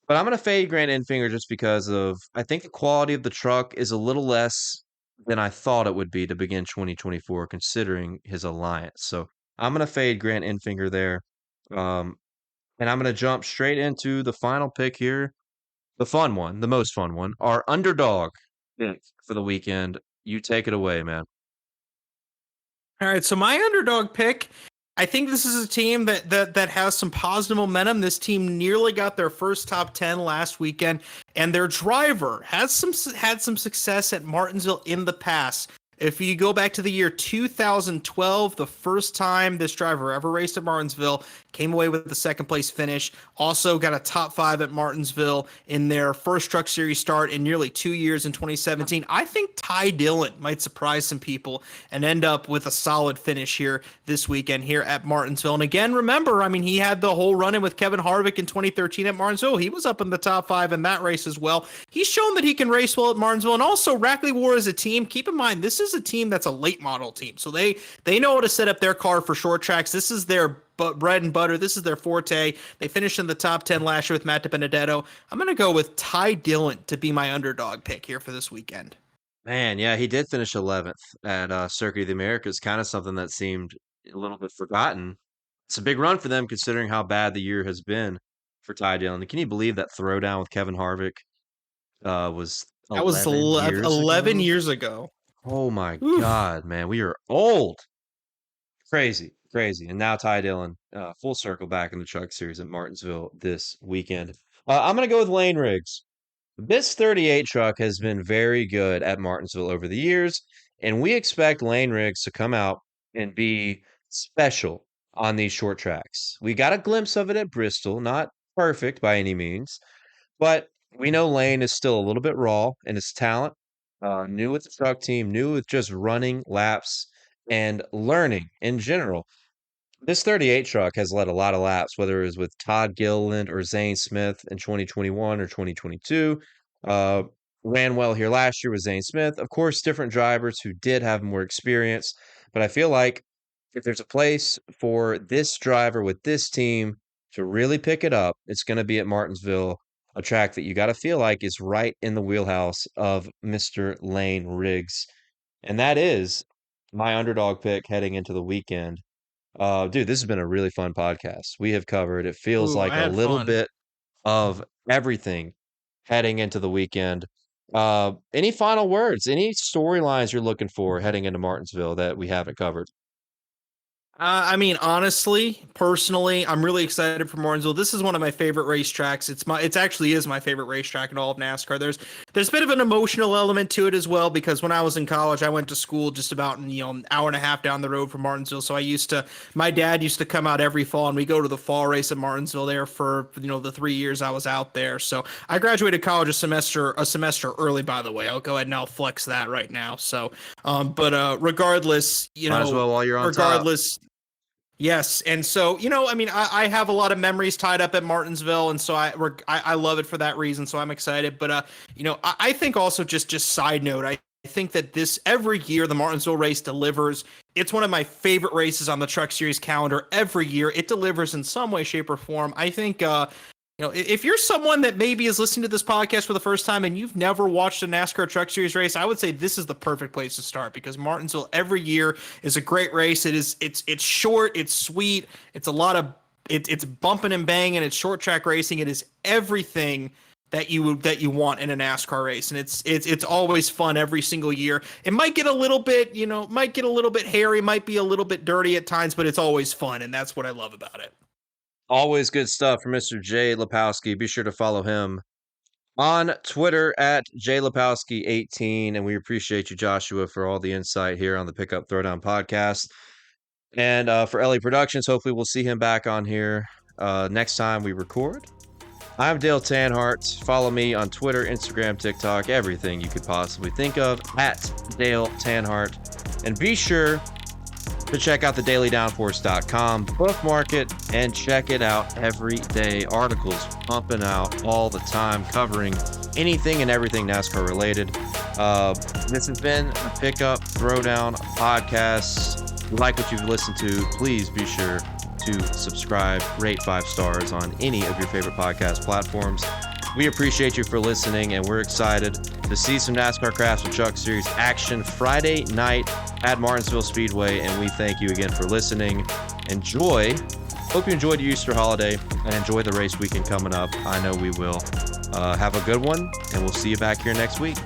But I'm going to fade Grant Enfinger just because I think the quality of the truck is a little less than I thought it would be to begin 2024, considering his alliance. So I'm going to fade Grant Enfinger there. And I'm going to jump straight into the final pick here. The fun one, the most fun one, our underdog pick for the weekend. You take it away, man. All right, so my underdog pick, I think this is a team that has some positive momentum. This team nearly got their first top 10 last weekend, and their driver had some success at Martinsville in the past. If you go back to the year 2012, the first time this driver ever raced at Martinsville, came away with the second place finish. Also got a top 5 at Martinsville in their first Truck Series start in nearly 2 years in 2017. I think Ty Dillon might surprise some people and end up with a solid finish here this weekend here at Martinsville. And again, remember, he had the whole run-in with Kevin Harvick in 2013 at Martinsville. He was up in the top 5 in that race as well. He's shown that he can race well at Martinsville. And also, Rackley War as a team, keep in mind, this is a team that's a late model team. So they know how to set up their car for short tracks. This is their bread and butter. This is their forte. They finished in the top 10 last year with Matt DiBenedetto. I'm going to go with Ty Dillon to be my underdog pick here for this weekend. Man, yeah, he did finish 11th at Circuit of the Americas, kind of something that seemed a little bit forgotten. It's a big run for them considering how bad the year has been for Ty Dillon. Can you believe that throwdown with Kevin Harvick was 11 years ago? Oh my God, man, we are old. Crazy. And now Ty Dillon, full circle back in the Truck Series at Martinsville this weekend. I'm going to go with Lane Riggs. This 38 truck has been very good at Martinsville over the years, and we expect Lane Riggs to come out and be special on these short tracks. We got a glimpse of it at Bristol, not perfect by any means, but we know Lane is still a little bit raw in his talent, new with the truck team, new with just running laps and learning in general. This 38 truck has led a lot of laps, whether it was with Todd Gilliland or Zane Smith in 2021 or 2022. Ran well here last year with Zane Smith. Of course, different drivers who did have more experience. But I feel like if there's a place for this driver with this team to really pick it up, it's going to be at Martinsville, a track that you got to feel like is right in the wheelhouse of Mr. Lane Riggs. And that is my underdog pick heading into the weekend. Dude, this has been a really fun podcast. We have covered, it feels like a little bit of everything heading into the weekend. Any final words, any storylines you're looking for heading into Martinsville that we haven't covered? I mean, honestly, personally, I'm really excited for Martinsville. This is one of my favorite racetracks. It actually is my favorite racetrack in all of NASCAR. There's a bit of an emotional element to it as well, because when I was in college, I went to school just about, an hour and a half down the road from Martinsville. So my dad used to come out every fall, and we go to the fall race at Martinsville there for, the 3 years I was out there. So I graduated college a semester early, by the way. I'll go ahead and I'll flex that right now. So, regardless, Might as well while you're on regardless. Top. Yes, and so I have a lot of memories tied up at Martinsville, and so I love it for that reason. So I'm excited, but I think also just side note, I think that this every year the Martinsville race delivers. It's one of my favorite races on the Truck Series calendar. Every year it delivers in some way, shape, or form. I think if you're someone that maybe is listening to this podcast for the first time and you've never watched a NASCAR Truck Series race, I would say this is the perfect place to start, because Martinsville every year is a great race. It's short, it's sweet, it's it's bumping and banging, it's short track racing. It is everything that you want in a NASCAR race, and it's always fun every single year. It might get a little bit, hairy, might be a little bit dirty at times, but it's always fun, and that's what I love about it. Always good stuff from Mr. Jay Lipowski. Be sure to follow him on Twitter at JLipowski18. And we appreciate you, Joshua, for all the insight here on the Pickup Throwdown podcast. And for LA Productions, hopefully we'll see him back on here next time we record. I'm Dale Tanhardt. Follow me on Twitter, Instagram, TikTok, everything you could possibly think of at Dale Tanhardt. And be sure to check out thedailydownforce.com, bookmark it, and check it out every day. Articles pumping out all the time, covering anything and everything NASCAR related. This has been a Pickup Throwdown podcast. If you like what you've listened to, please be sure to subscribe, rate 5 stars on any of your favorite podcast platforms. We appreciate you for listening, and we're excited to see some NASCAR Craftsman Truck Series action Friday night at Martinsville Speedway, and we thank you again for listening. Hope you enjoyed your Easter holiday, and enjoy the race weekend coming up. I know we will. Have a good one, and we'll see you back here next week.